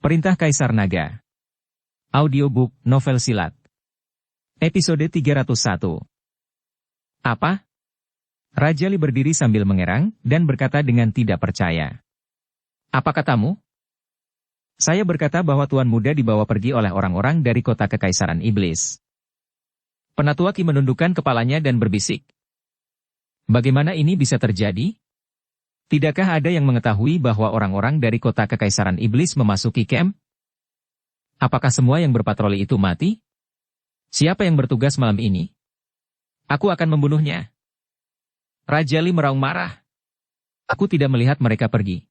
Perintah Kaisar Naga. Audiobook, novel silat. Episode 301. Apa? Raja Li berdiri sambil mengerang, dan berkata dengan tidak percaya. Apa katamu? Saya berkata bahwa Tuan Muda dibawa pergi oleh orang-orang dari kota Kekaisaran Iblis. Penatua Qi menundukkan kepalanya dan berbisik. Bagaimana ini bisa terjadi? Tidakkah ada yang mengetahui bahwa orang-orang dari kota Kekaisaran Iblis memasuki camp? Apakah semua yang berpatroli itu mati? Siapa yang bertugas malam ini? Aku akan membunuhnya. Raja Li meraung marah. Aku tidak melihat mereka pergi.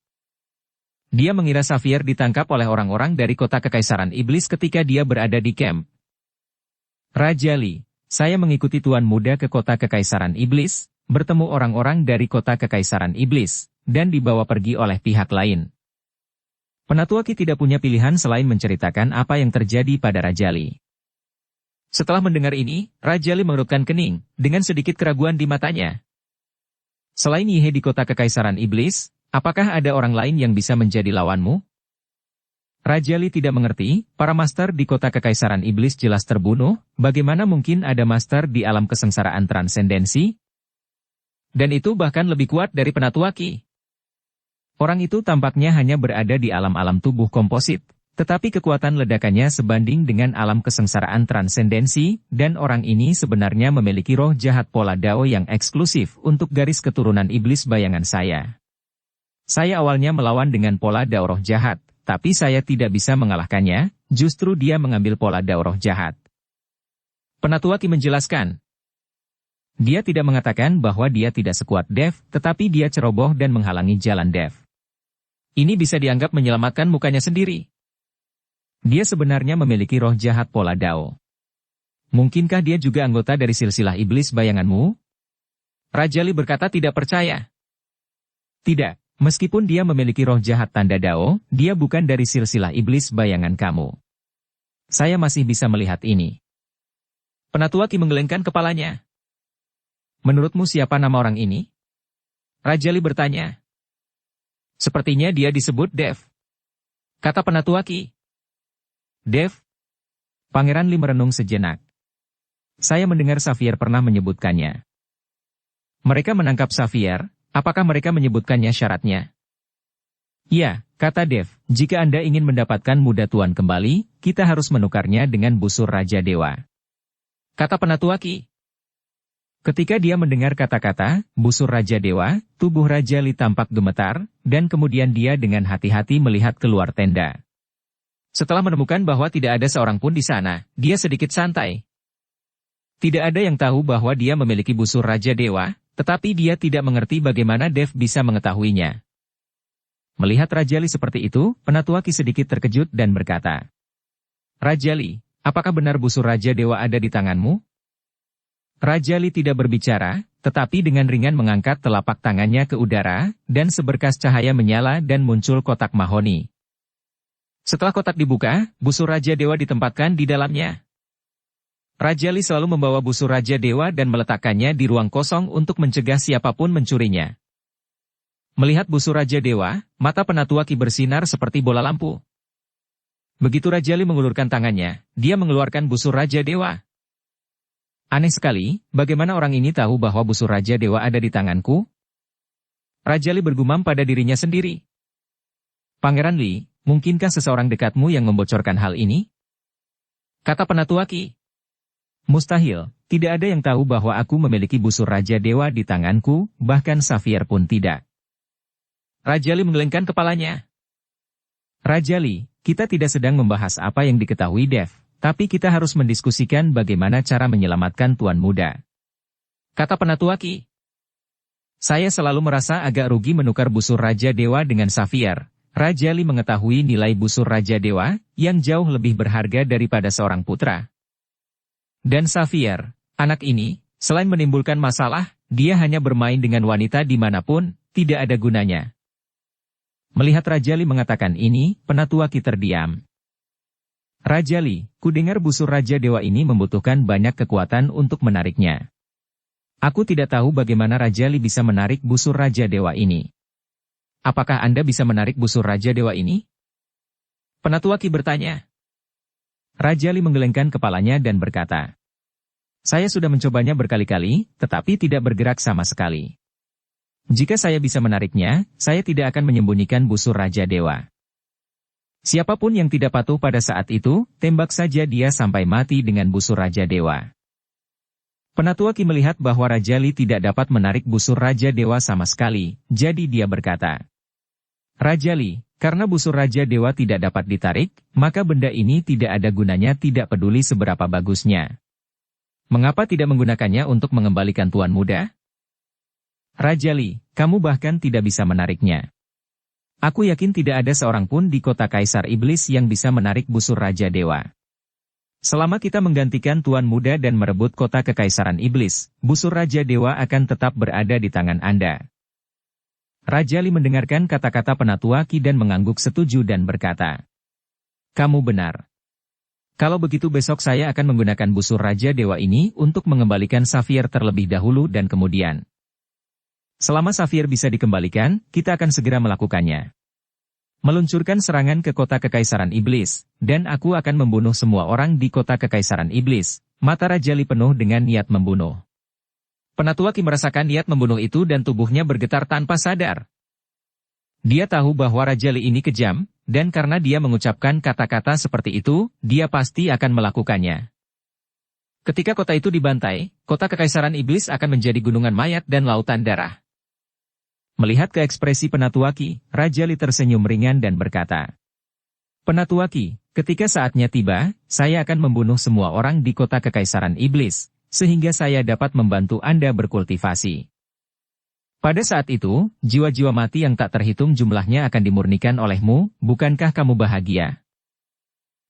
Dia mengira Xavier ditangkap oleh orang-orang dari kota Kekaisaran Iblis ketika dia berada di camp. Raja Li, saya mengikuti Tuan Muda ke kota Kekaisaran Iblis, bertemu orang-orang dari kota Kekaisaran Iblis, dan dibawa pergi oleh pihak lain. Penatua Qi tidak punya pilihan selain menceritakan apa yang terjadi pada Raja Li. Setelah mendengar ini, Raja Li mengerutkan kening, dengan sedikit keraguan di matanya. Selain Yihe di kota Kekaisaran Iblis, apakah ada orang lain yang bisa menjadi lawanmu? Raja Li tidak mengerti, para master di kota Kekaisaran Iblis jelas terbunuh, bagaimana mungkin ada master di alam kesengsaraan transendensi? Dan itu bahkan lebih kuat dari Penatua Qi. Orang itu tampaknya hanya berada di alam-alam tubuh komposit, tetapi kekuatan ledakannya sebanding dengan alam kesengsaraan transendensi, dan orang ini sebenarnya memiliki roh jahat pola Dao yang eksklusif untuk garis keturunan iblis bayangan saya. Saya awalnya melawan dengan pola Dao roh jahat, tapi saya tidak bisa mengalahkannya, justru dia mengambil pola Dao roh jahat. Penatua Qi menjelaskan. Dia tidak mengatakan bahwa dia tidak sekuat Dev, tetapi dia ceroboh dan menghalangi jalan Dev. Ini bisa dianggap menyelamatkan mukanya sendiri. Dia sebenarnya memiliki roh jahat pola Dao. Mungkinkah dia juga anggota dari silsilah iblis bayanganmu? Raja Li berkata tidak percaya. Tidak, meskipun dia memiliki roh jahat tanda Dao, dia bukan dari silsilah iblis bayangan kamu. Saya masih bisa melihat ini. Penatua Qi menggelengkan kepalanya. Menurutmu siapa nama orang ini? Raja Li bertanya. Sepertinya dia disebut Dev. Kata Penatua Qi. Dev? Pangeran Li merenung sejenak. Saya mendengar Xavier pernah menyebutkannya. Mereka menangkap Xavier, apakah mereka menyebutkannya syaratnya? Ya, kata Dev, jika Anda ingin mendapatkan muda Tuan kembali, kita harus menukarnya dengan busur Raja Dewa. Kata Penatua Qi. Ketika dia mendengar kata-kata, busur Raja Dewa, tubuh Raja Li tampak gemetar, dan kemudian dia dengan hati-hati melihat keluar tenda. Setelah menemukan bahwa tidak ada seorang pun di sana, dia sedikit santai. Tidak ada yang tahu bahwa dia memiliki busur Raja Dewa, tetapi dia tidak mengerti bagaimana Dev bisa mengetahuinya. Melihat Raja Li seperti itu, Penatua Qi sedikit terkejut dan berkata, Raja Li, apakah benar busur Raja Dewa ada di tanganmu? Raja Li tidak berbicara, tetapi dengan ringan mengangkat telapak tangannya ke udara, dan seberkas cahaya menyala dan muncul kotak mahoni. Setelah kotak dibuka, busur Raja Dewa ditempatkan di dalamnya. Raja Li selalu membawa busur Raja Dewa dan meletakkannya di ruang kosong untuk mencegah siapapun mencurinya. Melihat busur Raja Dewa, mata Penatua Qi bersinar seperti bola lampu. Begitu Raja Li mengulurkan tangannya, dia mengeluarkan busur Raja Dewa. Aneh sekali, bagaimana orang ini tahu bahwa busur Raja Dewa ada di tanganku? Raja Li bergumam pada dirinya sendiri. Pangeran Li, mungkinkah seseorang dekatmu yang membocorkan hal ini? Kata Penatua Qi. Mustahil, tidak ada yang tahu bahwa aku memiliki busur Raja Dewa di tanganku, bahkan Xavier pun tidak. Raja Li menggelengkan kepalanya. Raja Li, kita tidak sedang membahas apa yang diketahui Dev. Tapi kita harus mendiskusikan bagaimana cara menyelamatkan Tuan Muda. Kata Penatua Qi. Saya selalu merasa agak rugi menukar busur Raja Dewa dengan Xavier. Raja Li mengetahui nilai busur Raja Dewa, yang jauh lebih berharga daripada seorang putra. Dan Xavier, anak ini, selain menimbulkan masalah, dia hanya bermain dengan wanita dimanapun, tidak ada gunanya. Melihat Raja Li mengatakan ini, Penatua Qi terdiam. Raja Li, kudengar busur Raja Dewa ini membutuhkan banyak kekuatan untuk menariknya. Aku tidak tahu bagaimana Raja Li bisa menarik busur Raja Dewa ini. Apakah Anda bisa menarik busur Raja Dewa ini? Penatua Qi bertanya. Raja Li menggelengkan kepalanya dan berkata, saya sudah mencobanya berkali-kali, tetapi tidak bergerak sama sekali. Jika saya bisa menariknya, saya tidak akan menyembunyikan busur Raja Dewa. Siapapun yang tidak patuh pada saat itu, tembak saja dia sampai mati dengan busur Raja Dewa. Penatua Qi melihat bahwa Raja Li tidak dapat menarik busur Raja Dewa sama sekali, jadi dia berkata, Raja Li, karena busur Raja Dewa tidak dapat ditarik, maka benda ini tidak ada gunanya, tidak peduli seberapa bagusnya. Mengapa tidak menggunakannya untuk mengembalikan Tuan Muda? Raja Li, kamu bahkan tidak bisa menariknya. Aku yakin tidak ada seorang pun di kota Kaisar Iblis yang bisa menarik busur Raja Dewa. Selama kita menggantikan Tuan Muda dan merebut kota Kekaisaran Iblis, busur Raja Dewa akan tetap berada di tangan Anda. Raja Li mendengarkan kata-kata Penatua Qi dan mengangguk setuju dan berkata, kamu benar. Kalau begitu besok saya akan menggunakan busur Raja Dewa ini untuk mengembalikan Safir terlebih dahulu dan kemudian. Selama Safir bisa dikembalikan, kita akan segera melakukannya. Meluncurkan serangan ke kota Kekaisaran Iblis, dan aku akan membunuh semua orang di kota Kekaisaran Iblis. Mata Raja Li penuh dengan niat membunuh. Penatua Qi merasakan niat membunuh itu dan tubuhnya bergetar tanpa sadar. Dia tahu bahwa Raja Li ini kejam, dan karena dia mengucapkan kata-kata seperti itu, dia pasti akan melakukannya. Ketika kota itu dibantai, kota Kekaisaran Iblis akan menjadi gunungan mayat dan lautan darah. Melihat ke ekspresi Penatua Qi, Raja Li tersenyum ringan dan berkata, Penatua Qi, ketika saatnya tiba, saya akan membunuh semua orang di kota Kekaisaran Iblis, sehingga saya dapat membantu Anda berkultivasi. Pada saat itu, jiwa-jiwa mati yang tak terhitung jumlahnya akan dimurnikan olehmu, bukankah kamu bahagia?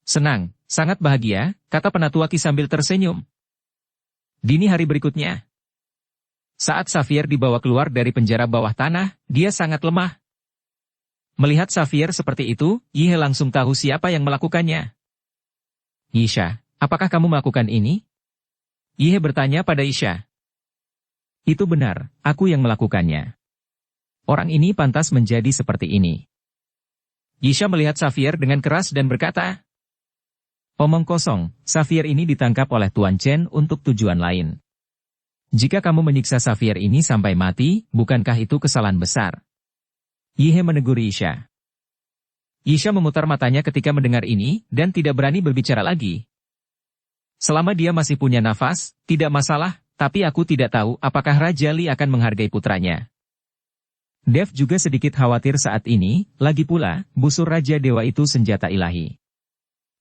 Senang, sangat bahagia, kata Penatua Qi sambil tersenyum. Dini hari berikutnya. Saat Safir dibawa keluar dari penjara bawah tanah, dia sangat lemah. Melihat Safir seperti itu, Yihe langsung tahu siapa yang melakukannya. Yisha, apakah kamu melakukan ini? Yihe bertanya pada Yisha. Itu benar, aku yang melakukannya. Orang ini pantas menjadi seperti ini. Yisha melihat Safir dengan keras dan berkata, omong kosong, Safir ini ditangkap oleh Tuan Chen untuk tujuan lain. Jika kamu menyiksa Safir ini sampai mati, bukankah itu kesalahan besar? Yihe menegur Yisha. Yisha memutar matanya ketika mendengar ini, dan tidak berani berbicara lagi. Selama dia masih punya nafas, tidak masalah, tapi aku tidak tahu apakah Raja Li akan menghargai putranya. Dev juga sedikit khawatir saat ini, lagi pula, busur Raja Dewa itu senjata ilahi.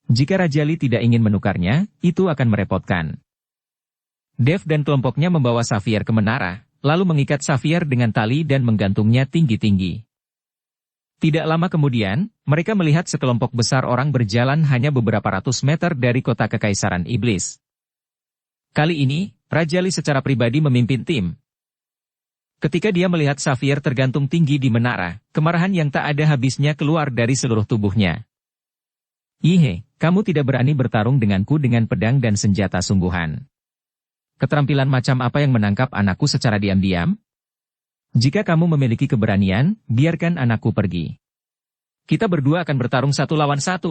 Jika Raja Li tidak ingin menukarnya, itu akan merepotkan. Dev dan kelompoknya membawa Safir ke menara, lalu mengikat Safir dengan tali dan menggantungnya tinggi-tinggi. Tidak lama kemudian, mereka melihat sekelompok besar orang berjalan hanya beberapa ratus meter dari kota Kekaisaran Iblis. Kali ini, Raja Li secara pribadi memimpin tim. Ketika dia melihat Safir tergantung tinggi di menara, kemarahan yang tak ada habisnya keluar dari seluruh tubuhnya. Yihe, kamu tidak berani bertarung denganku dengan pedang dan senjata sungguhan. Keterampilan macam apa yang menangkap anakku secara diam-diam? Jika kamu memiliki keberanian, biarkan anakku pergi. Kita berdua akan bertarung 1 lawan 1.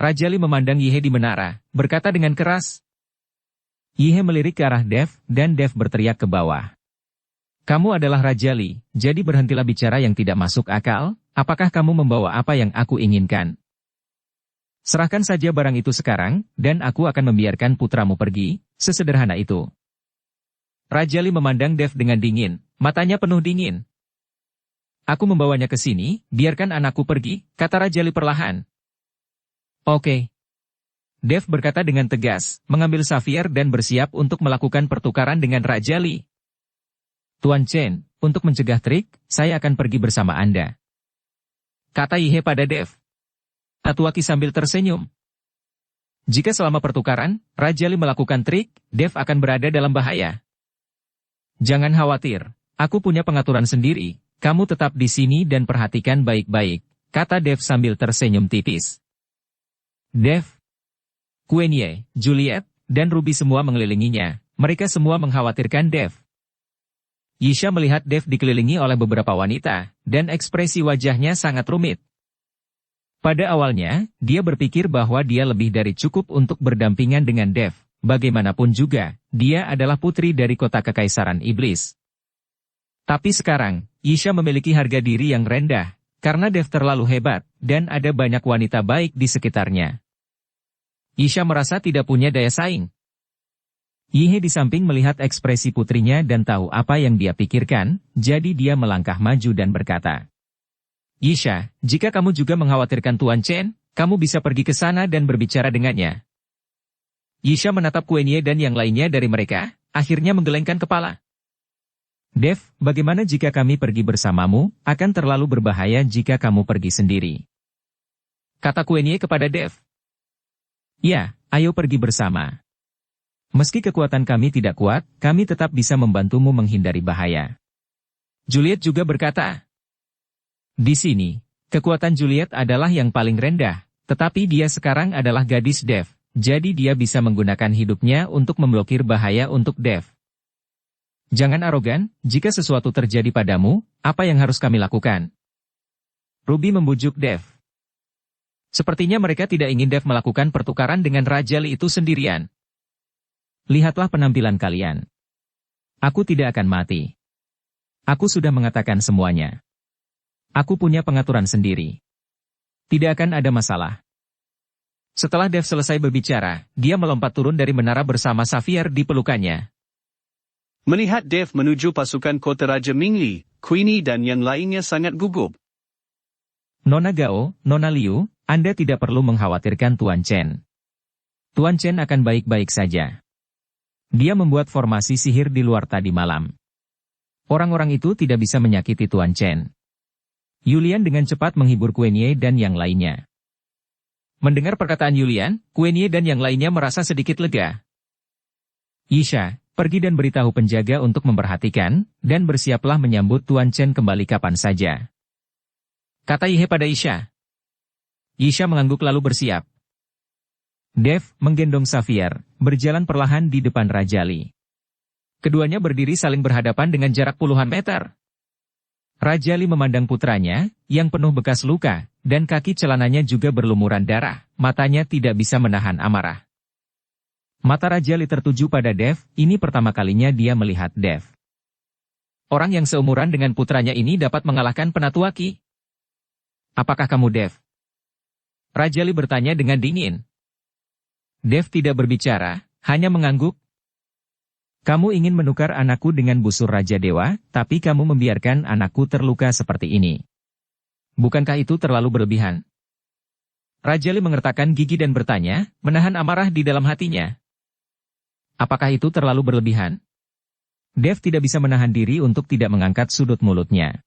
Raja Li memandang Yihe di menara, berkata dengan keras. Yihe melirik ke arah Dev, dan Dev berteriak ke bawah. Kamu adalah Raja Li, jadi berhentilah bicara yang tidak masuk akal, apakah kamu membawa apa yang aku inginkan? Serahkan saja barang itu sekarang, dan aku akan membiarkan putramu pergi, sesederhana itu. Raja Li memandang Dev dengan dingin, matanya penuh dingin. Aku membawanya ke sini, biarkan anakku pergi, kata Raja Li perlahan. Oke. Dev berkata dengan tegas, mengambil Safir dan bersiap untuk melakukan pertukaran dengan Raja Li. Tuan Chen, untuk mencegah trik, saya akan pergi bersama Anda. Kata Yihe pada Dev. Penatua Qi sambil tersenyum. Jika selama pertukaran, Raja Li melakukan trik, Dev akan berada dalam bahaya. Jangan khawatir, aku punya pengaturan sendiri, kamu tetap di sini dan perhatikan baik-baik, kata Dev sambil tersenyum tipis. Dev, Queenie, Juliet, dan Ruby semua mengelilinginya, mereka semua mengkhawatirkan Dev. Yisha melihat Dev dikelilingi oleh beberapa wanita, dan ekspresi wajahnya sangat rumit. Pada awalnya, dia berpikir bahwa dia lebih dari cukup untuk berdampingan dengan Dev. Bagaimanapun juga, dia adalah putri dari kota kekaisaran iblis. Tapi sekarang, Yisha memiliki harga diri yang rendah, karena Dev terlalu hebat, dan ada banyak wanita baik di sekitarnya. Yisha merasa tidak punya daya saing. Yihe di samping melihat ekspresi putrinya dan tahu apa yang dia pikirkan, jadi dia melangkah maju dan berkata, Yisha, jika kamu juga mengkhawatirkan Tuan Chen, kamu bisa pergi ke sana dan berbicara dengannya. Yisha menatap Kuenye dan yang lainnya dari mereka, akhirnya menggelengkan kepala. Dev, bagaimana jika kami pergi bersamamu, akan terlalu berbahaya jika kamu pergi sendiri. Kata Kuenye kepada Dev. Ya, ayo pergi bersama. Meski kekuatan kami tidak kuat, kami tetap bisa membantumu menghindari bahaya. Juliet juga berkata, di sini, kekuatan Juliet adalah yang paling rendah, tetapi dia sekarang adalah gadis Dev, jadi dia bisa menggunakan hidupnya untuk memblokir bahaya untuk Dev. Jangan arogan, jika sesuatu terjadi padamu, apa yang harus kami lakukan? Ruby membujuk Dev. Sepertinya mereka tidak ingin Dev melakukan pertukaran dengan Raja Li itu sendirian. Lihatlah penampilan kalian. Aku tidak akan mati. Aku sudah mengatakan semuanya. Aku punya pengaturan sendiri. Tidak akan ada masalah. Setelah Dev selesai berbicara, dia melompat turun dari menara bersama Xavier di pelukannya. Melihat Dev menuju pasukan kota Raja Mingli, Queenie dan yang lainnya sangat gugup. Nona Gao, Nona Liu, Anda tidak perlu mengkhawatirkan Tuan Chen. Tuan Chen akan baik-baik saja. Dia membuat formasi sihir di luar tadi malam. Orang-orang itu tidak bisa menyakiti Tuan Chen. Yulian dengan cepat menghibur Kuenye dan yang lainnya. Mendengar perkataan Yulian, Kuenye dan yang lainnya merasa sedikit lega. Yisha, pergi dan beritahu penjaga untuk memperhatikan, dan bersiaplah menyambut Tuan Chen kembali kapan saja. Kata Yihe pada Yisha. Yisha mengangguk lalu bersiap. Dev menggendong Xavier, berjalan perlahan di depan Raja Li. Keduanya berdiri saling berhadapan dengan jarak puluhan meter. Raja Li memandang putranya, yang penuh bekas luka, dan kaki celananya juga berlumuran darah, matanya tidak bisa menahan amarah. Mata Raja Li tertuju pada Dev, ini pertama kalinya dia melihat Dev. Orang yang seumuran dengan putranya ini dapat mengalahkan Penatua Qi. Apakah kamu Dev? Raja Li bertanya dengan dingin. Dev tidak berbicara, hanya mengangguk. Kamu ingin menukar anakku dengan busur Raja Dewa, tapi kamu membiarkan anakku terluka seperti ini. Bukankah itu terlalu berlebihan? Raja Li mengertakkan gigi dan bertanya, menahan amarah di dalam hatinya. Apakah itu terlalu berlebihan? Dev tidak bisa menahan diri untuk tidak mengangkat sudut mulutnya.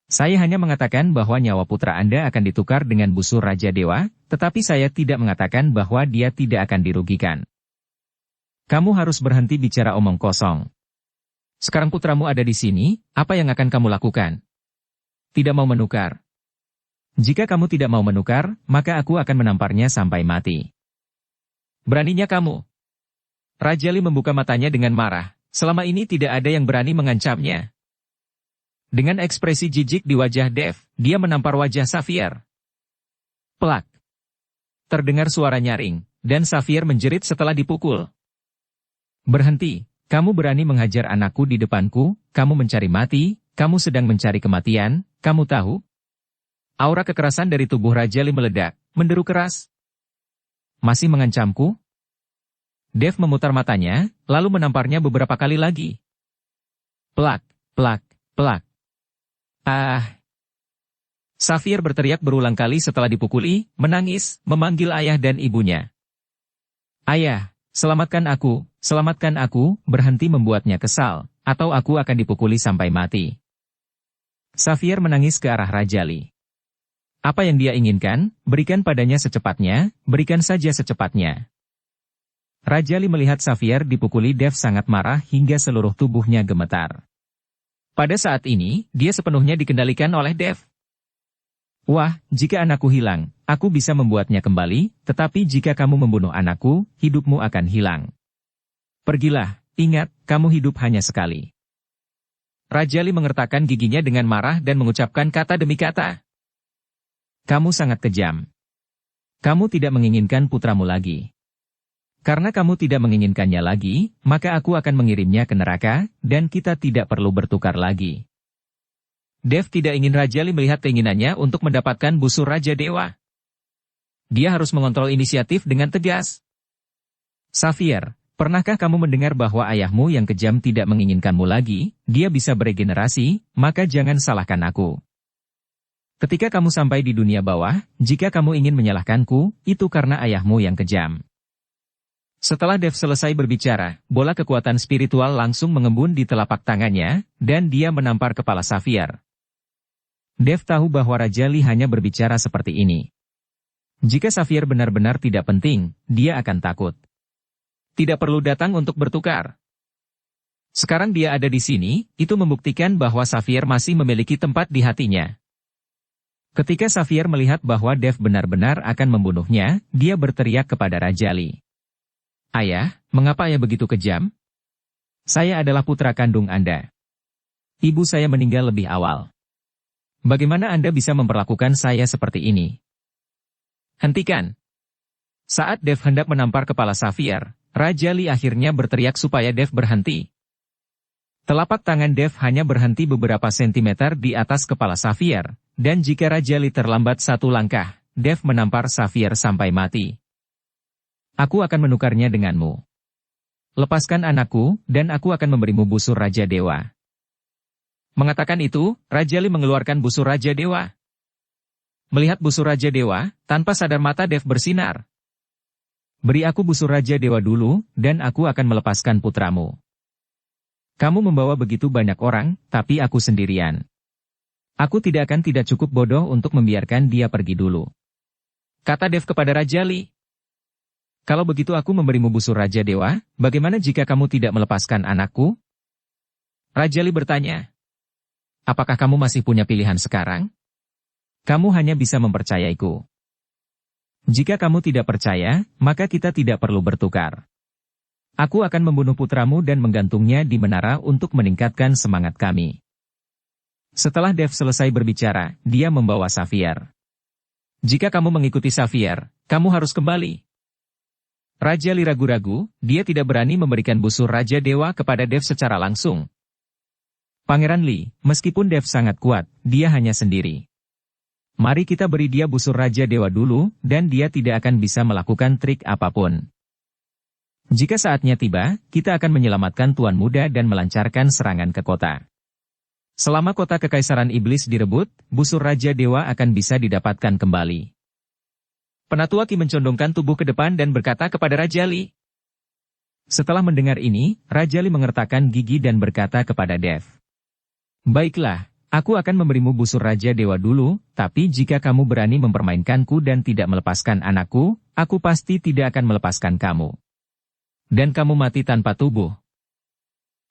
Saya hanya mengatakan bahwa nyawa putra Anda akan ditukar dengan busur Raja Dewa, tetapi saya tidak mengatakan bahwa dia tidak akan dirugikan. Kamu harus berhenti bicara omong kosong. Sekarang putramu ada di sini, apa yang akan kamu lakukan? Tidak mau menukar. Jika kamu tidak mau menukar, maka aku akan menamparnya sampai mati. Beraninya kamu. Raja Li membuka matanya dengan marah, selama ini tidak ada yang berani mengancamnya. Dengan ekspresi jijik di wajah Dev, dia menampar wajah Xavier. Plak. Terdengar suara nyaring, dan Xavier menjerit setelah dipukul. Berhenti, kamu berani menghajar anakku di depanku, kamu mencari mati, kamu sedang mencari kematian, kamu tahu? Aura kekerasan dari tubuh Raja Li meledak, menderu keras. Masih mengancamku? Dev memutar matanya, lalu menamparnya beberapa kali lagi. Plak, plak, plak. Ah! Xavier berteriak berulang kali setelah dipukuli, menangis, memanggil ayah dan ibunya. Ayah, selamatkan aku, berhenti membuatnya kesal, atau aku akan dipukuli sampai mati. Xavier menangis ke arah Raja Li. Apa yang dia inginkan, berikan padanya secepatnya, berikan saja secepatnya. Raja Li melihat Xavier dipukuli Dev sangat marah hingga seluruh tubuhnya gemetar. Pada saat ini, dia sepenuhnya dikendalikan oleh Dev. Wah, jika anakku hilang, aku bisa membuatnya kembali, tetapi jika kamu membunuh anakku, hidupmu akan hilang. Pergilah, ingat, kamu hidup hanya sekali. Raja Li mengertakkan giginya dengan marah dan mengucapkan kata demi kata. Kamu sangat kejam. Kamu tidak menginginkan putramu lagi. Karena kamu tidak menginginkannya lagi, maka aku akan mengirimnya ke neraka, dan kita tidak perlu bertukar lagi. Dev tidak ingin Raja Li melihat keinginannya untuk mendapatkan busur Raja Dewa. Dia harus mengontrol inisiatif dengan tegas. Xavier, pernahkah kamu mendengar bahwa ayahmu yang kejam tidak menginginkanmu lagi, dia bisa beregenerasi, maka jangan salahkan aku. Ketika kamu sampai di dunia bawah, jika kamu ingin menyalahkanku, itu karena ayahmu yang kejam. Setelah Dev selesai berbicara, bola kekuatan spiritual langsung mengembun di telapak tangannya, dan dia menampar kepala Xavier. Dev tahu bahwa Raja Li hanya berbicara seperti ini. Jika Xavier benar-benar tidak penting, dia akan takut. Tidak perlu datang untuk bertukar. Sekarang dia ada di sini, itu membuktikan bahwa Xavier masih memiliki tempat di hatinya. Ketika Xavier melihat bahwa Dev benar-benar akan membunuhnya, dia berteriak kepada Raja Li. Ayah, mengapa ayah begitu kejam? Saya adalah putra kandung Anda. Ibu saya meninggal lebih awal. Bagaimana Anda bisa memperlakukan saya seperti ini? Hentikan. Saat Dev hendak menampar kepala Xavier, Raja Li akhirnya berteriak supaya Dev berhenti. Telapak tangan Dev hanya berhenti beberapa sentimeter di atas kepala Xavier, dan jika Raja Li terlambat satu langkah, Dev menampar Xavier sampai mati. Aku akan menukarnya denganmu. Lepaskan anakku, dan aku akan memberimu busur Raja Dewa. Mengatakan itu, Raja Li mengeluarkan busur Raja Dewa. Melihat busur Raja Dewa, tanpa sadar mata Dev bersinar. Beri aku busur Raja Dewa dulu, dan aku akan melepaskan putramu. Kamu membawa begitu banyak orang, tapi aku sendirian. Aku tidak cukup bodoh untuk membiarkan dia pergi dulu. Kata Dev kepada Raja Li. Kalau begitu aku memberimu busur Raja Dewa, bagaimana jika kamu tidak melepaskan anakku? Raja Li bertanya. Apakah kamu masih punya pilihan sekarang? Kamu hanya bisa mempercayaiku. Jika kamu tidak percaya, maka kita tidak perlu bertukar. Aku akan membunuh putramu dan menggantungnya di menara untuk meningkatkan semangat kami. Setelah Dev selesai berbicara, dia membawa Xavier. Jika kamu mengikuti Xavier, kamu harus kembali. Raja Li ragu-ragu, dia tidak berani memberikan busur Raja Dewa kepada Dev secara langsung. Pangeran Li, meskipun Dev sangat kuat, dia hanya sendiri. Mari kita beri dia busur Raja Dewa dulu, dan dia tidak akan bisa melakukan trik apapun. Jika saatnya tiba, kita akan menyelamatkan Tuan Muda dan melancarkan serangan ke kota. Selama kota Kekaisaran Iblis direbut, busur Raja Dewa akan bisa didapatkan kembali. Penatua Qi mencondongkan tubuh ke depan dan berkata kepada Raja Li. Setelah mendengar ini, Raja Li mengertakkan gigi dan berkata kepada Dev. Baiklah. Aku akan memberimu busur Raja Dewa dulu, tapi jika kamu berani mempermainkanku dan tidak melepaskan anakku, aku pasti tidak akan melepaskan kamu. Dan kamu mati tanpa tubuh.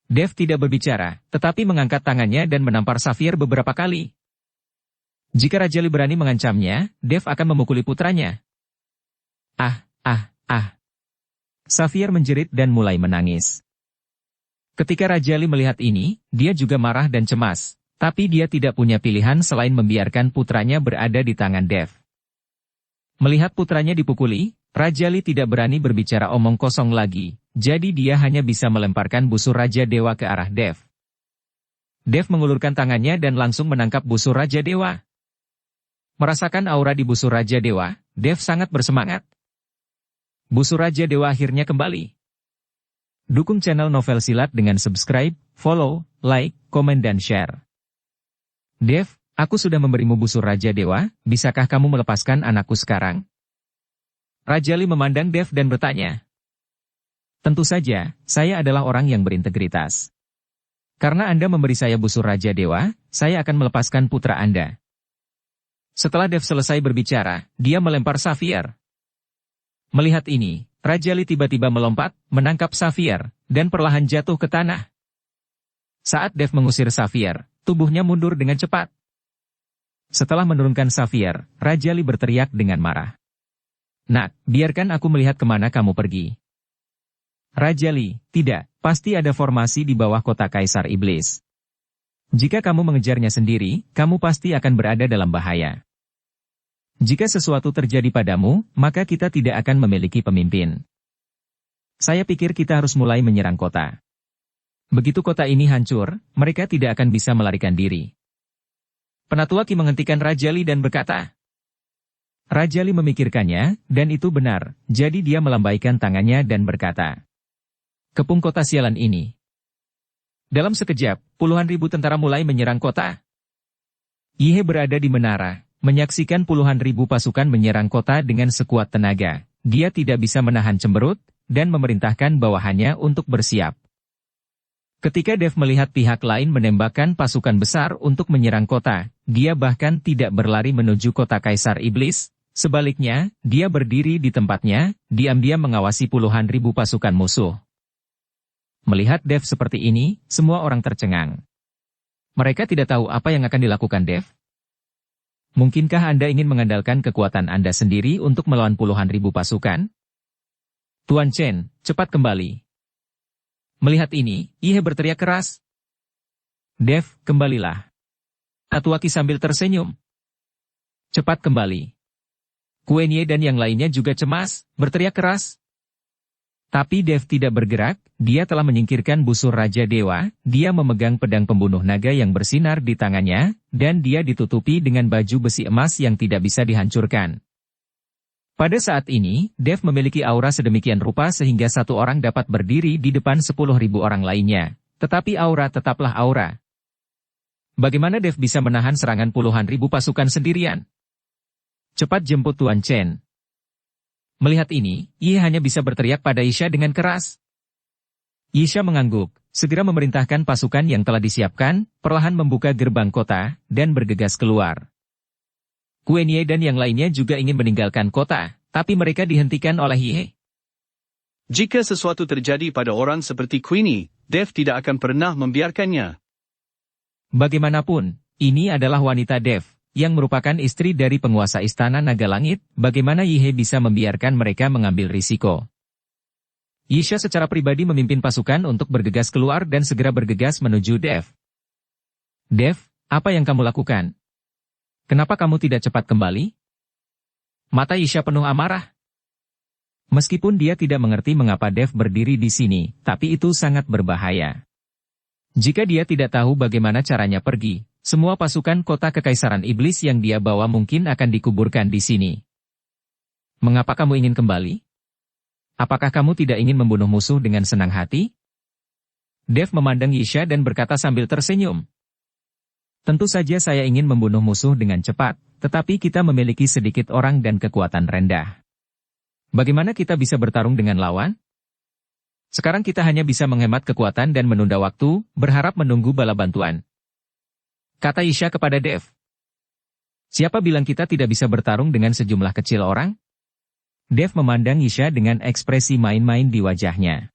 Dev tidak berbicara, tetapi mengangkat tangannya dan menampar Xavier beberapa kali. Jika Raja Li berani mengancamnya, Dev akan memukuli putranya. Xavier menjerit dan mulai menangis. Ketika Raja Li melihat ini, dia juga marah dan cemas. Tapi dia tidak punya pilihan selain membiarkan putranya berada di tangan Dev. Melihat putranya dipukuli, Raja Li tidak berani berbicara omong kosong lagi, jadi dia hanya bisa melemparkan busur Raja Dewa ke arah Dev. Dev mengulurkan tangannya dan langsung menangkap busur Raja Dewa. Merasakan aura di busur Raja Dewa, Dev sangat bersemangat. Busur Raja Dewa akhirnya kembali. Dukung channel Novel Silat dengan subscribe, follow, like, komen dan share. Dev, aku sudah memberimu busur Raja Dewa, bisakah kamu melepaskan anakku sekarang? Raja Li memandang Dev dan bertanya. Tentu saja, saya adalah orang yang berintegritas. Karena Anda memberi saya busur Raja Dewa, saya akan melepaskan putra Anda. Setelah Dev selesai berbicara, dia melempar Xavier. Melihat ini, Raja Li tiba-tiba melompat, menangkap Xavier, dan perlahan jatuh ke tanah. Saat Dev mengusir Xavier, tubuhnya mundur dengan cepat. Setelah menurunkan Xavier, Raja Li berteriak dengan marah. Nak, biarkan aku melihat kemana kamu pergi. Raja Li, tidak, pasti ada formasi di bawah kota Kaisar Iblis. Jika kamu mengejarnya sendiri, kamu pasti akan berada dalam bahaya. Jika sesuatu terjadi padamu, maka kita tidak akan memiliki pemimpin. Saya pikir kita harus mulai menyerang kota. Begitu kota ini hancur, mereka tidak akan bisa melarikan diri. Penatua Qi menghentikan Raja Li dan berkata. Raja Li memikirkannya, dan itu benar, jadi dia melambaikan tangannya dan berkata. Kepung kota sialan ini. Dalam sekejap, puluhan ribu tentara mulai menyerang kota. Yihe berada di menara. Menyaksikan puluhan ribu pasukan menyerang kota dengan sekuat tenaga, dia tidak bisa menahan cemberut, dan memerintahkan bawahannya untuk bersiap. Ketika Dev melihat pihak lain menembakkan pasukan besar untuk menyerang kota, dia bahkan tidak berlari menuju kota Kaisar Iblis, sebaliknya, dia berdiri di tempatnya, diam-diam mengawasi puluhan ribu pasukan musuh. Melihat Dev seperti ini, semua orang tercengang. Mereka tidak tahu apa yang akan dilakukan Dev. Mungkinkah Anda ingin mengandalkan kekuatan Anda sendiri untuk melawan puluhan ribu pasukan? Tuan Chen, cepat kembali. Melihat ini, Yihe berteriak keras. Dev, kembalilah. Penatua Qi sambil tersenyum. Cepat kembali. Kuenye dan yang lainnya juga cemas, berteriak keras. Tapi Dev tidak bergerak, dia telah menyingkirkan busur Raja Dewa, dia memegang pedang pembunuh naga yang bersinar di tangannya, dan dia ditutupi dengan baju besi emas yang tidak bisa dihancurkan. Pada saat ini, Dev memiliki aura sedemikian rupa sehingga satu orang dapat berdiri di depan 10.000 orang lainnya, tetapi aura tetaplah aura. Bagaimana Dev bisa menahan serangan puluhan ribu pasukan sendirian? Cepat jemput Tuan Chen. Melihat ini, ia hanya bisa berteriak pada Isha dengan keras. Isha mengangguk, segera memerintahkan pasukan yang telah disiapkan, perlahan membuka gerbang kota, dan bergegas keluar. Kuenye dan yang lainnya juga ingin meninggalkan kota, tapi mereka dihentikan oleh Yihe. Jika sesuatu terjadi pada orang seperti Queenie, Dev tidak akan pernah membiarkannya. Bagaimanapun, ini adalah wanita Dev, yang merupakan istri dari penguasa Istana Naga Langit, bagaimana Yihe bisa membiarkan mereka mengambil risiko. Yisha secara pribadi memimpin pasukan untuk bergegas keluar dan segera bergegas menuju Dev. Dev, apa yang kamu lakukan? Kenapa kamu tidak cepat kembali? Mata Yisha penuh amarah. Meskipun dia tidak mengerti mengapa Dev berdiri di sini, tapi itu sangat berbahaya. Jika dia tidak tahu bagaimana caranya pergi, semua pasukan kota Kekaisaran Iblis yang dia bawa mungkin akan dikuburkan di sini. Mengapa kamu ingin kembali? Apakah kamu tidak ingin membunuh musuh dengan senang hati? Dev memandang Yisha dan berkata sambil tersenyum. Tentu saja saya ingin membunuh musuh dengan cepat, tetapi kita memiliki sedikit orang dan kekuatan rendah. Bagaimana kita bisa bertarung dengan lawan? Sekarang kita hanya bisa menghemat kekuatan dan menunda waktu, berharap menunggu bala bantuan. Kata Yisha kepada Dev. Siapa bilang kita tidak bisa bertarung dengan sejumlah kecil orang? Dev memandang Yisha dengan ekspresi main-main di wajahnya.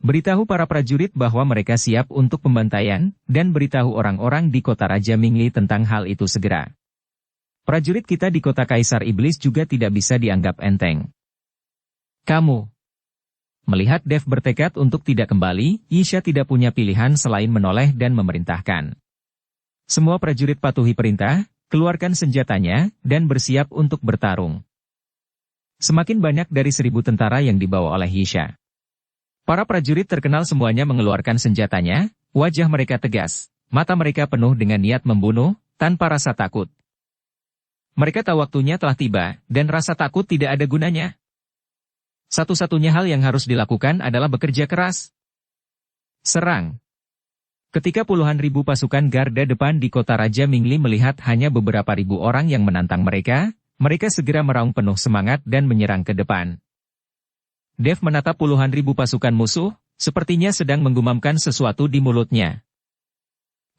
Beritahu para prajurit bahwa mereka siap untuk pembantaian, dan beritahu orang-orang di kota Raja Mingli tentang hal itu segera. Prajurit kita di kota Kaisar Iblis juga tidak bisa dianggap enteng. Kamu. Melihat Dev bertekad untuk tidak kembali, Yisha tidak punya pilihan selain menoleh dan memerintahkan. Semua prajurit patuhi perintah, keluarkan senjatanya, dan bersiap untuk bertarung. Semakin banyak dari 1.000 tentara yang dibawa oleh Yisha. Para prajurit terkenal semuanya mengeluarkan senjatanya, wajah mereka tegas, mata mereka penuh dengan niat membunuh, tanpa rasa takut. Mereka tahu waktunya telah tiba, dan rasa takut tidak ada gunanya. Satu-satunya hal yang harus dilakukan adalah bekerja keras. Serang. Ketika puluhan ribu pasukan garda depan di kota Raja Mingli melihat hanya beberapa ribu orang yang menantang mereka, mereka segera meraung penuh semangat dan menyerang ke depan. Dev menatap puluhan ribu pasukan musuh, sepertinya sedang menggumamkan sesuatu di mulutnya.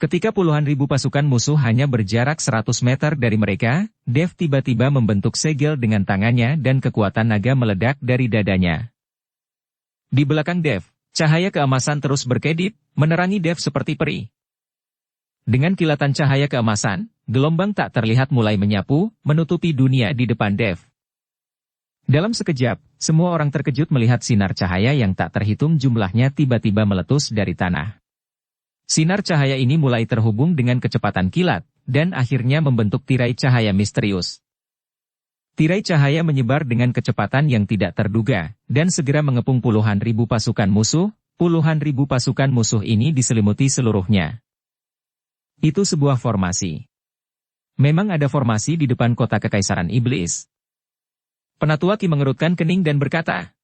Ketika puluhan ribu pasukan musuh hanya berjarak 100 meter dari mereka, Dev tiba-tiba membentuk segel dengan tangannya dan kekuatan naga meledak dari dadanya. Di belakang Dev, cahaya keemasan terus berkedip, menerangi Dev seperti peri. Dengan kilatan cahaya keemasan, gelombang tak terlihat mulai menyapu, menutupi dunia di depan Dev. Dalam sekejap, semua orang terkejut melihat sinar cahaya yang tak terhitung jumlahnya tiba-tiba meletus dari tanah. Sinar cahaya ini mulai terhubung dengan kecepatan kilat, dan akhirnya membentuk tirai cahaya misterius. Tirai cahaya menyebar dengan kecepatan yang tidak terduga, dan segera mengepung puluhan ribu pasukan musuh. Puluhan ribu pasukan musuh ini diselimuti seluruhnya. Itu sebuah formasi. Memang ada formasi di depan kota Kekaisaran Iblis. Penatua Qi mengerutkan kening dan berkata,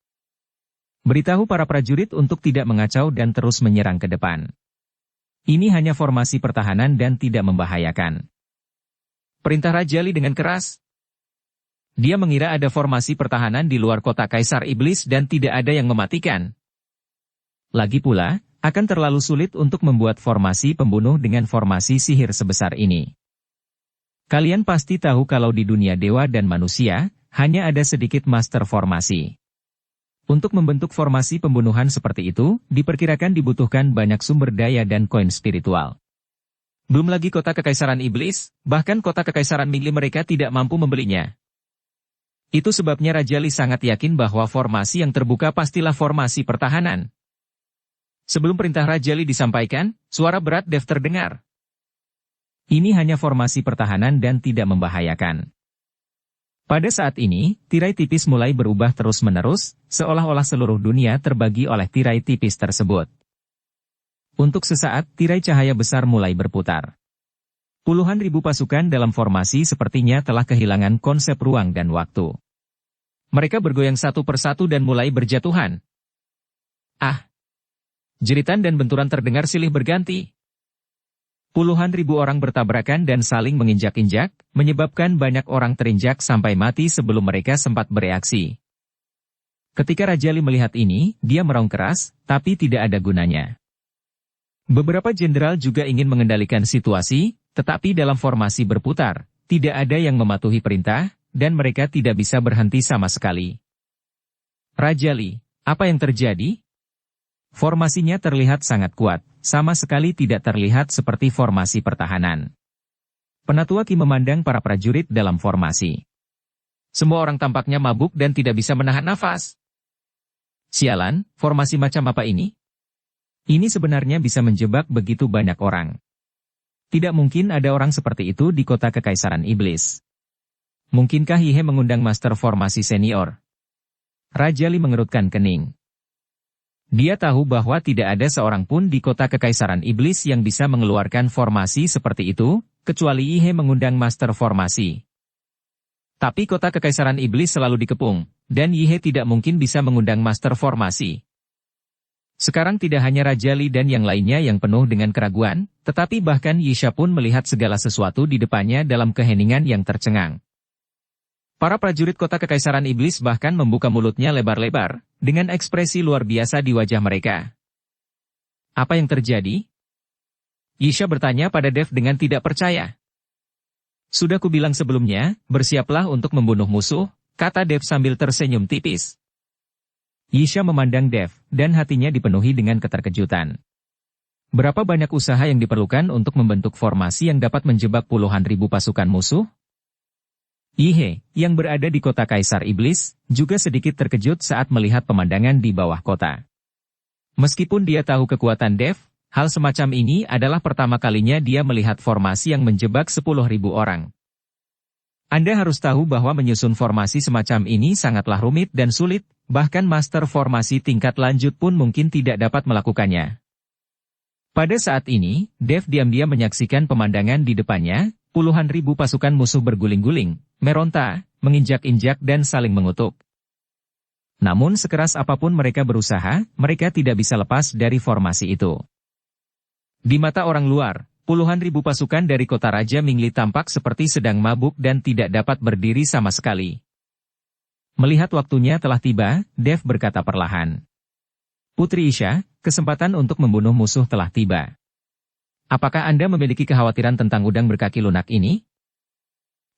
"Beritahu para prajurit untuk tidak mengacau dan terus menyerang ke depan. Ini hanya formasi pertahanan dan tidak membahayakan." Perintah Raja Li dengan keras. Dia mengira ada formasi pertahanan di luar kota Kaisar Iblis dan tidak ada yang mematikan. Lagi pula, akan terlalu sulit untuk membuat formasi pembunuh dengan formasi sihir sebesar ini. Kalian pasti tahu kalau di dunia dewa dan manusia, hanya ada sedikit master formasi. Untuk membentuk formasi pembunuhan seperti itu, diperkirakan dibutuhkan banyak sumber daya dan koin spiritual. Belum lagi kota Kekaisaran Iblis, bahkan kota Kekaisaran Mingli mereka tidak mampu membelinya. Itu sebabnya Raja Li sangat yakin bahwa formasi yang terbuka pastilah formasi pertahanan. Sebelum perintah Raja Li disampaikan, suara berat Dev terdengar. Ini hanya formasi pertahanan dan tidak membahayakan. Pada saat ini, tirai tipis mulai berubah terus-menerus, seolah-olah seluruh dunia terbagi oleh tirai tipis tersebut. Untuk sesaat, tirai cahaya besar mulai berputar. Puluhan ribu pasukan dalam formasi sepertinya telah kehilangan konsep ruang dan waktu. Mereka bergoyang satu persatu dan mulai berjatuhan. Ah! Jeritan dan benturan terdengar silih berganti. Puluhan ribu orang bertabrakan dan saling menginjak-injak, menyebabkan banyak orang terinjak sampai mati sebelum mereka sempat bereaksi. Ketika Raja Li melihat ini, dia meraung keras, tapi tidak ada gunanya. Beberapa jenderal juga ingin mengendalikan situasi, tetapi dalam formasi berputar, tidak ada yang mematuhi perintah, dan mereka tidak bisa berhenti sama sekali. Raja Li, apa yang terjadi? Formasinya terlihat sangat kuat, sama sekali tidak terlihat seperti formasi pertahanan. Penatua Qi memandang para prajurit dalam formasi. Semua orang tampaknya mabuk dan tidak bisa menahan nafas. Sialan, formasi macam apa ini? Ini sebenarnya bisa menjebak begitu banyak orang. Tidak mungkin ada orang seperti itu di kota Kekaisaran Iblis. Mungkinkah Yihe mengundang master formasi senior? Raja Li mengerutkan kening. Dia tahu bahwa tidak ada seorang pun di kota Kekaisaran Iblis yang bisa mengeluarkan formasi seperti itu, kecuali Yihe mengundang master formasi. Tapi kota Kekaisaran Iblis selalu dikepung, dan Yihe tidak mungkin bisa mengundang master formasi. Sekarang tidak hanya Raja Li dan yang lainnya yang penuh dengan keraguan, tetapi bahkan Yisha pun melihat segala sesuatu di depannya dalam keheningan yang tercengang. Para prajurit kota Kekaisaran Iblis bahkan membuka mulutnya lebar-lebar, dengan ekspresi luar biasa di wajah mereka. Apa yang terjadi? Yisha bertanya pada Dev dengan tidak percaya. Sudah kubilang sebelumnya, bersiaplah untuk membunuh musuh, kata Dev sambil tersenyum tipis. Yisha memandang Dev, dan hatinya dipenuhi dengan keterkejutan. Berapa banyak usaha yang diperlukan untuk membentuk formasi yang dapat menjebak puluhan ribu pasukan musuh? Yihe, yang berada di kota Kaisar Iblis, juga sedikit terkejut saat melihat pemandangan di bawah kota. Meskipun dia tahu kekuatan Dev, hal semacam ini adalah pertama kalinya dia melihat formasi yang menjebak 10.000 orang. Anda harus tahu bahwa menyusun formasi semacam ini sangatlah rumit dan sulit, bahkan master formasi tingkat lanjut pun mungkin tidak dapat melakukannya. Pada saat ini, Dev diam-diam menyaksikan pemandangan di depannya, puluhan ribu pasukan musuh berguling-guling, meronta, menginjak-injak dan saling mengutuk. Namun sekeras apapun mereka berusaha, mereka tidak bisa lepas dari formasi itu. Di mata orang luar, puluhan ribu pasukan dari kota Raja Mingli tampak seperti sedang mabuk dan tidak dapat berdiri sama sekali. Melihat waktunya telah tiba, Dev berkata perlahan. Putri Isha, kesempatan untuk membunuh musuh telah tiba. Apakah Anda memiliki kekhawatiran tentang udang berkaki lunak ini?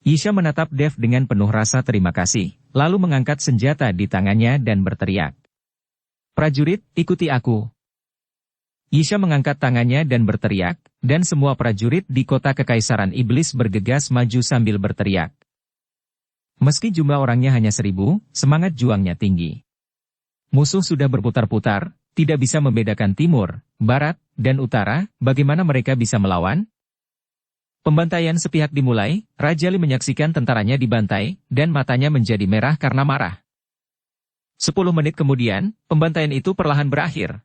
Yisha menatap Dev dengan penuh rasa terima kasih, lalu mengangkat senjata di tangannya dan berteriak. Prajurit, ikuti aku. Yisha mengangkat tangannya dan berteriak, dan semua prajurit di kota Kekaisaran Iblis bergegas maju sambil berteriak. Meski jumlah orangnya hanya 1.000, semangat juangnya tinggi. Musuh sudah berputar-putar, tidak bisa membedakan timur, barat, dan utara, bagaimana mereka bisa melawan? Pembantaian sepihak dimulai, Raja Li menyaksikan tentaranya dibantai, dan matanya menjadi merah karena marah. 10 menit kemudian, pembantaian itu perlahan berakhir.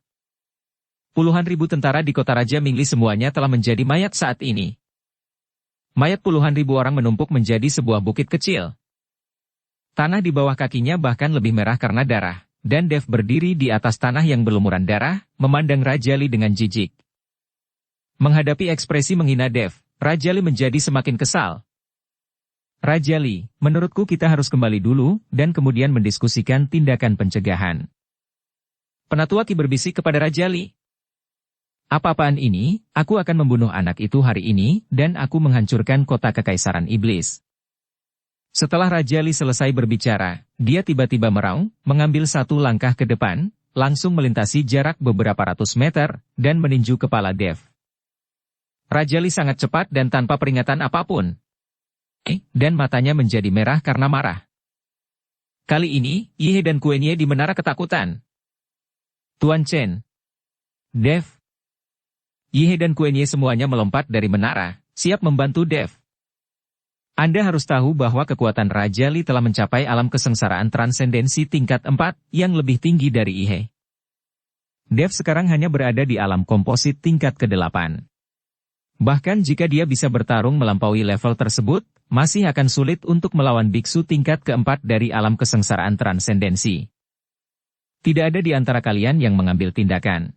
Puluhan ribu tentara di kota Raja Mingli semuanya telah menjadi mayat saat ini. Mayat puluhan ribu orang menumpuk menjadi sebuah bukit kecil. Tanah di bawah kakinya bahkan lebih merah karena darah, dan Dev berdiri di atas tanah yang berlumuran darah, memandang Raja Li dengan jijik. Menghadapi ekspresi menghina Dev, Raja Li menjadi semakin kesal. Raja Li, menurutku kita harus kembali dulu, dan kemudian mendiskusikan tindakan pencegahan. Penatua Qi berbisik kepada Raja Li. Apa-apaan ini, aku akan membunuh anak itu hari ini, dan aku menghancurkan kota kekaisaran iblis. Setelah Raja Li selesai berbicara, dia tiba-tiba meraung, mengambil satu langkah ke depan, langsung melintasi jarak beberapa ratus meter, dan meninju kepala Dev. Raja Li sangat cepat dan tanpa peringatan apapun. Dan matanya menjadi merah karena marah. Kali ini, Yihe dan Kuenye di menara ketakutan. Tuan Chen. Dev. Yihe dan Kuenye semuanya melompat dari menara, siap membantu Dev. Anda harus tahu bahwa kekuatan Raja Li telah mencapai alam kesengsaraan transendensi tingkat 4, yang lebih tinggi dari Yihe. Dev sekarang hanya berada di alam komposit tingkat ke-8. Bahkan jika dia bisa bertarung melampaui level tersebut, masih akan sulit untuk melawan biksu tingkat ke-4 dari alam kesengsaraan transendensi. Tidak ada di antara kalian yang mengambil tindakan.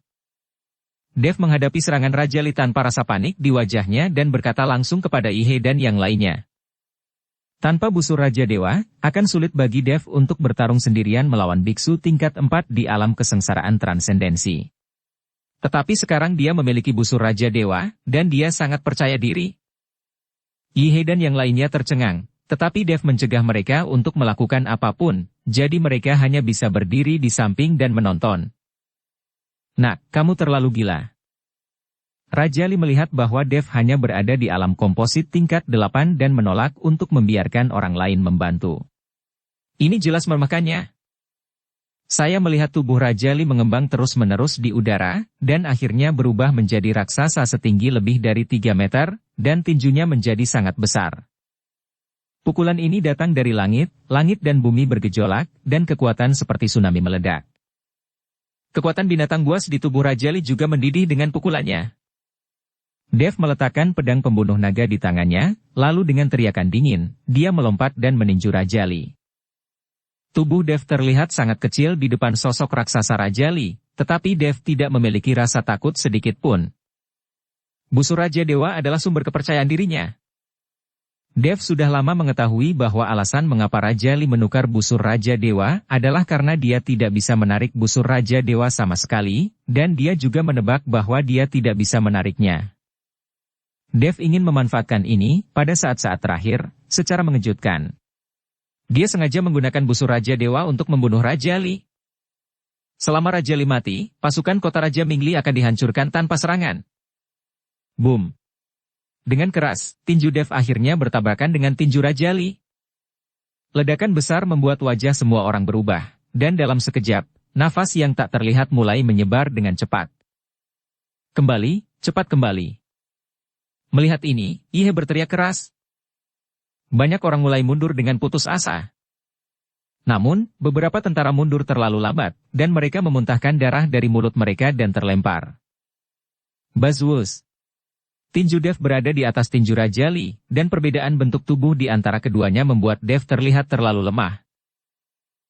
Dev menghadapi serangan Raja Li tanpa rasa panik di wajahnya dan berkata langsung kepada Yihe dan yang lainnya. Tanpa busur Raja Dewa, akan sulit bagi Dev untuk bertarung sendirian melawan biksu tingkat 4 di alam kesengsaraan transendensi. Tetapi sekarang dia memiliki busur Raja Dewa, dan dia sangat percaya diri. Yihe dan yang lainnya tercengang, tetapi Dev mencegah mereka untuk melakukan apapun, jadi mereka hanya bisa berdiri di samping dan menonton. Nak, kamu terlalu gila. Raja Li melihat bahwa Dev hanya berada di alam komposit tingkat 8 dan menolak untuk membiarkan orang lain membantu. Ini jelas melemahkannya. Saya melihat tubuh Raja Li mengembang terus-menerus di udara, dan akhirnya berubah menjadi raksasa setinggi lebih dari 3 meter, dan tinjunya menjadi sangat besar. Pukulan ini datang dari langit, langit dan bumi bergejolak, dan kekuatan seperti tsunami meledak. Kekuatan binatang buas di tubuh Raja Li juga mendidih dengan pukulannya. Dev meletakkan pedang pembunuh naga di tangannya, lalu dengan teriakan dingin, dia melompat dan meninju Raja Li. Tubuh Dev terlihat sangat kecil di depan sosok raksasa Raja Li, tetapi Dev tidak memiliki rasa takut sedikit pun. Busur Raja Dewa adalah sumber kepercayaan dirinya. Dev sudah lama mengetahui bahwa alasan mengapa Raja Li menukar busur Raja Dewa adalah karena dia tidak bisa menarik busur Raja Dewa sama sekali, dan dia juga menebak bahwa dia tidak bisa menariknya. Dev ingin memanfaatkan ini pada saat-saat terakhir, secara mengejutkan. Dia sengaja menggunakan busur Raja Dewa untuk membunuh Raja Li. Selama Raja Li mati, pasukan kota Raja Mingli akan dihancurkan tanpa serangan. Boom! Dengan keras, tinju Dev akhirnya bertabrakan dengan tinju Raja Li. Ledakan besar membuat wajah semua orang berubah, dan dalam sekejap, nafas yang tak terlihat mulai menyebar dengan cepat. Kembali, cepat kembali. Melihat ini, Yihe berteriak keras. Banyak orang mulai mundur dengan putus asa. Namun, beberapa tentara mundur terlalu lambat, dan mereka memuntahkan darah dari mulut mereka dan terlempar. Bazwus. Tinju Dev berada di atas tinju Raja Li, dan perbedaan bentuk tubuh di antara keduanya membuat Dev terlihat terlalu lemah.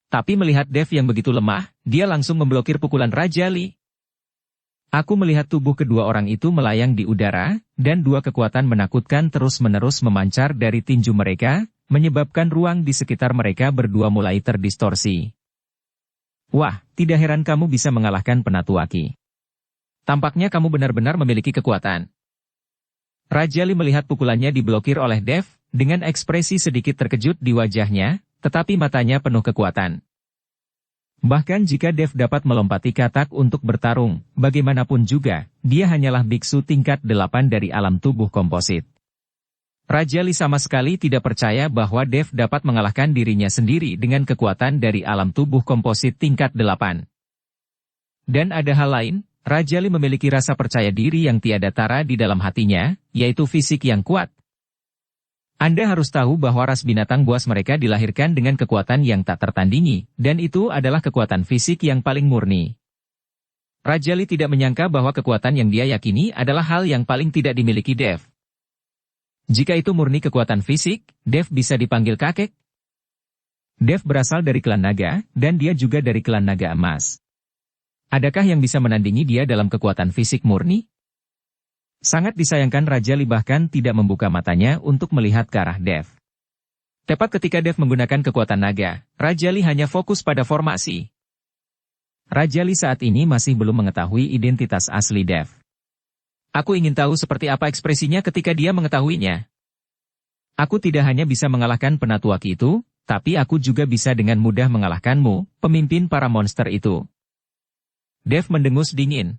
Tapi melihat Dev yang begitu lemah, dia langsung memblokir pukulan Raja Li. Aku melihat tubuh kedua orang itu melayang di udara, dan dua kekuatan menakutkan terus-menerus memancar dari tinju mereka, menyebabkan ruang di sekitar mereka berdua mulai terdistorsi. Wah, tidak heran kamu bisa mengalahkan Penatua Qi. Tampaknya kamu benar-benar memiliki kekuatan. Raja Li melihat pukulannya diblokir oleh Dev, dengan ekspresi sedikit terkejut di wajahnya, tetapi matanya penuh kekuatan. Bahkan jika Dev dapat melompati katak untuk bertarung, bagaimanapun juga, dia hanyalah biksu tingkat 8 dari alam tubuh komposit. Raja Li sama sekali tidak percaya bahwa Dev dapat mengalahkan dirinya sendiri dengan kekuatan dari alam tubuh komposit tingkat 8. Dan ada hal lain, Raja Li memiliki rasa percaya diri yang tiada tara di dalam hatinya, yaitu fisik yang kuat, Anda harus tahu bahwa ras binatang buas mereka dilahirkan dengan kekuatan yang tak tertandingi, dan itu adalah kekuatan fisik yang paling murni. Raja Lee tidak menyangka bahwa kekuatan yang dia yakini adalah hal yang paling tidak dimiliki Dev. Jika itu murni kekuatan fisik, Dev bisa dipanggil kakek. Dev berasal dari klan naga, dan dia juga dari klan naga emas. Adakah yang bisa menandingi dia dalam kekuatan fisik murni? Sangat disayangkan Raja Lee bahkan tidak membuka matanya untuk melihat ke arah Dev. Tepat ketika Dev menggunakan kekuatan naga, Raja Lee hanya fokus pada formasi. Raja Lee saat ini masih belum mengetahui identitas asli Dev. Aku ingin tahu seperti apa ekspresinya ketika dia mengetahuinya. Aku tidak hanya bisa mengalahkan penatua Ki itu, tapi aku juga bisa dengan mudah mengalahkanmu, pemimpin para monster itu. Dev mendengus dingin.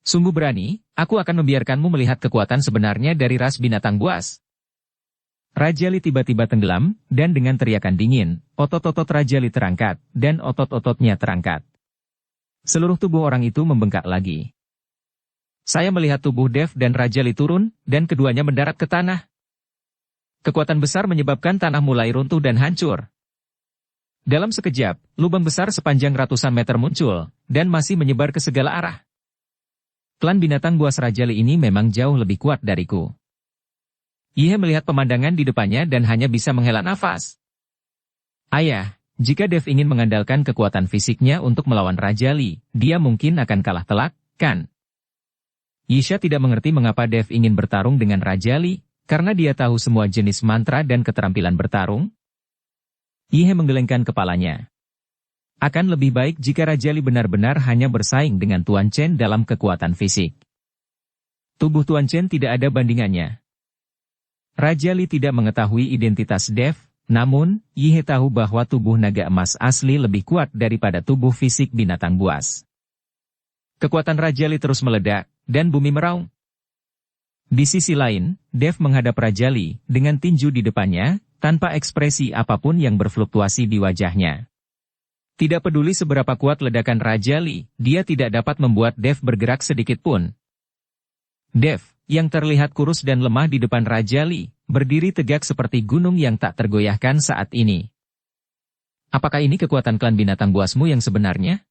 Sungguh berani, aku akan membiarkanmu melihat kekuatan sebenarnya dari ras binatang buas. Raja Lee tiba-tiba tenggelam, dan dengan teriakan dingin, otot-otot Raja Lee terangkat, dan otot-ototnya terangkat. Seluruh tubuh orang itu membengkak lagi. Saya melihat tubuh Dev dan Raja Lee turun, dan keduanya mendarat ke tanah. Kekuatan besar menyebabkan tanah mulai runtuh dan hancur. Dalam sekejap, lubang besar sepanjang ratusan meter muncul, dan masih menyebar ke segala arah. Klan binatang buas Raja Lee ini memang jauh lebih kuat dariku. Ia melihat pemandangan di depannya dan hanya bisa menghela nafas. Ayah, jika Dev ingin mengandalkan kekuatan fisiknya untuk melawan Raja Lee, dia mungkin akan kalah telak, kan? Yisha tidak mengerti mengapa Dev ingin bertarung dengan Raja Lee, karena dia tahu semua jenis mantra dan keterampilan bertarung. Ia menggelengkan kepalanya. Akan lebih baik jika Raja Lee benar-benar hanya bersaing dengan Tuan Chen dalam kekuatan fisik. Tubuh Tuan Chen tidak ada bandingannya. Raja Lee tidak mengetahui identitas Dev, namun, Yihye tahu bahwa tubuh naga emas asli lebih kuat daripada tubuh fisik binatang buas. Kekuatan Raja Lee terus meledak, dan bumi meraung. Di sisi lain, Dev menghadap Raja Lee dengan tinju di depannya, tanpa ekspresi apapun yang berfluktuasi di wajahnya. Tidak peduli seberapa kuat ledakan Raja Lee, dia tidak dapat membuat Dev bergerak sedikit pun. Dev, yang terlihat kurus dan lemah di depan Raja Lee, berdiri tegak seperti gunung yang tak tergoyahkan saat ini. Apakah ini kekuatan klan binatang buasmu yang sebenarnya?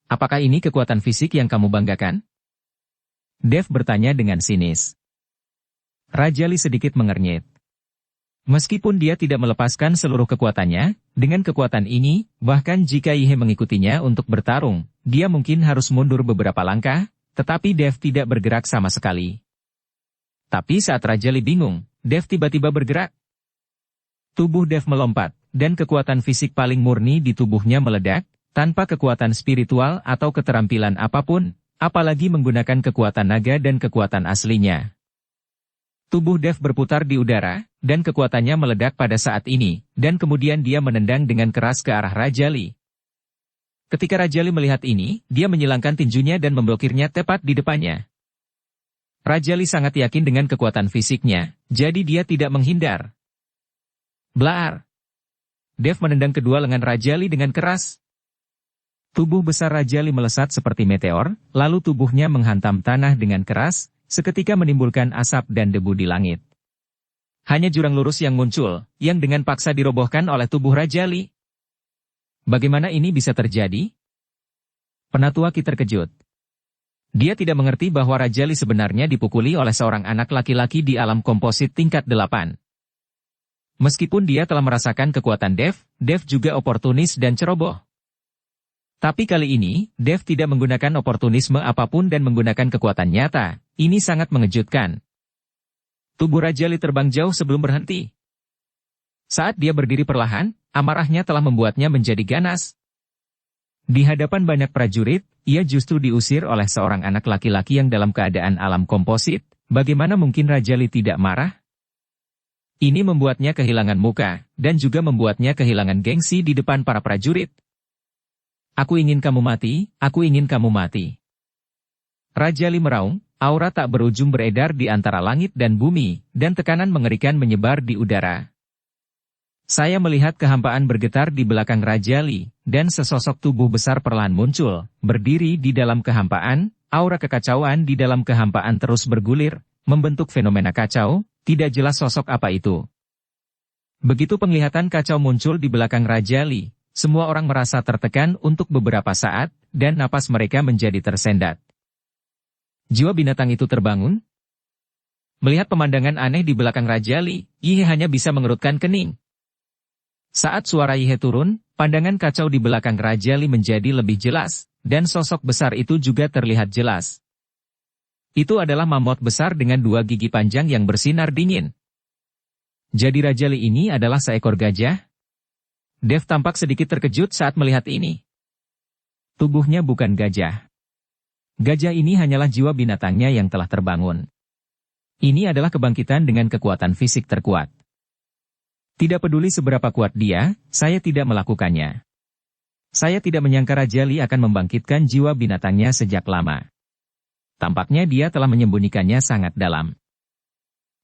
Apakah ini kekuatan fisik yang kamu banggakan? Dev bertanya dengan sinis. Raja Lee sedikit mengernyit. Meskipun dia tidak melepaskan seluruh kekuatannya, dengan kekuatan ini, bahkan jika Yihye mengikutinya untuk bertarung, dia mungkin harus mundur beberapa langkah, tetapi Dev tidak bergerak sama sekali. Tapi saat Raja Lee bingung, Dev tiba-tiba bergerak. Tubuh Dev melompat, dan kekuatan fisik paling murni di tubuhnya meledak, tanpa kekuatan spiritual atau keterampilan apapun, apalagi menggunakan kekuatan naga dan kekuatan aslinya. Tubuh Dev berputar di udara, dan kekuatannya meledak pada saat ini, dan kemudian dia menendang dengan keras ke arah Raja Lee. Ketika Raja Lee melihat ini, dia menyilangkan tinjunya dan memblokirnya tepat di depannya. Raja Lee sangat yakin dengan kekuatan fisiknya, jadi dia tidak menghindar. Blaar! Dev menendang kedua lengan Raja Lee dengan keras. Tubuh besar Raja Lee melesat seperti meteor, lalu tubuhnya menghantam tanah dengan keras, seketika menimbulkan asap dan debu di langit. Hanya jurang lurus yang muncul, yang dengan paksa dirobohkan oleh tubuh Raja Lee. Bagaimana ini bisa terjadi? Penatua Ki terkejut. Dia tidak mengerti bahwa Raja Lee sebenarnya dipukuli oleh seorang anak laki-laki di alam komposit tingkat 8. Meskipun dia telah merasakan kekuatan Dev, Dev juga oportunis dan ceroboh. Tapi kali ini, Dev tidak menggunakan oportunisme apapun dan menggunakan kekuatan nyata. Ini sangat mengejutkan. Tubuh Raja Lee terbang jauh sebelum berhenti. Saat dia berdiri perlahan, amarahnya telah membuatnya menjadi ganas. Di hadapan banyak prajurit, ia justru diusir oleh seorang anak laki-laki yang dalam keadaan alam komposit. Bagaimana mungkin Raja Lee tidak marah? Ini membuatnya kehilangan muka, dan juga membuatnya kehilangan gengsi di depan para prajurit. Aku ingin kamu mati, aku ingin kamu mati. Raja Lee meraung, aura tak berujung beredar di antara langit dan bumi, dan tekanan mengerikan menyebar di udara. Saya melihat kehampaan bergetar di belakang Raja Lee, dan sesosok tubuh besar perlahan muncul, berdiri di dalam kehampaan, aura kekacauan di dalam kehampaan terus bergulir, membentuk fenomena kacau, Tidak jelas sosok apa itu. Begitu penglihatan kacau muncul di belakang Raja Li, semua orang merasa tertekan untuk beberapa saat, dan napas mereka menjadi tersendat. Jiwa binatang itu terbangun. Melihat pemandangan aneh di belakang Raja Li, Yihe hanya bisa mengerutkan kening. Saat suara Yihe turun, pandangan kacau di belakang Raja Li menjadi lebih jelas, dan sosok besar itu juga terlihat jelas. Itu adalah mamut besar dengan 2 gigi panjang yang bersinar dingin. Jadi Raja Li ini adalah seekor gajah? Dev tampak sedikit terkejut saat melihat ini. Tubuhnya bukan gajah. Gajah ini hanyalah jiwa binatangnya yang telah terbangun. Ini adalah kebangkitan dengan kekuatan fisik terkuat. Tidak peduli seberapa kuat dia, saya tidak melakukannya. Saya tidak menyangka Raja Li akan membangkitkan jiwa binatangnya sejak lama. Tampaknya dia telah menyembunyikannya sangat dalam.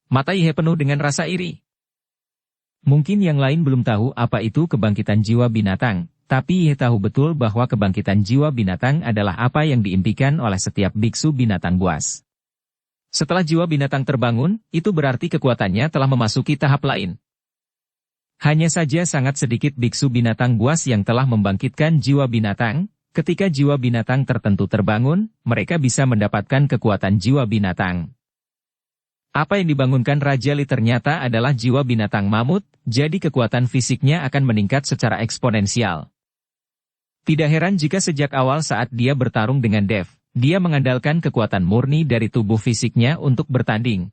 Mata Yihe penuh dengan rasa iri. Mungkin yang lain belum tahu apa itu kebangkitan jiwa binatang, tapi Yihe tahu betul bahwa kebangkitan jiwa binatang adalah apa yang diimpikan oleh setiap biksu binatang buas. Setelah jiwa binatang terbangun, itu berarti kekuatannya telah memasuki tahap lain. Hanya saja sangat sedikit biksu binatang buas yang telah membangkitkan jiwa binatang. Ketika jiwa binatang tertentu terbangun, mereka bisa mendapatkan kekuatan jiwa binatang. Apa yang dibangunkan Raja Li ternyata adalah jiwa binatang mamut, jadi kekuatan fisiknya akan meningkat secara eksponensial. Tidak heran jika sejak awal saat dia bertarung dengan Dev, dia mengandalkan kekuatan murni dari tubuh fisiknya untuk bertanding.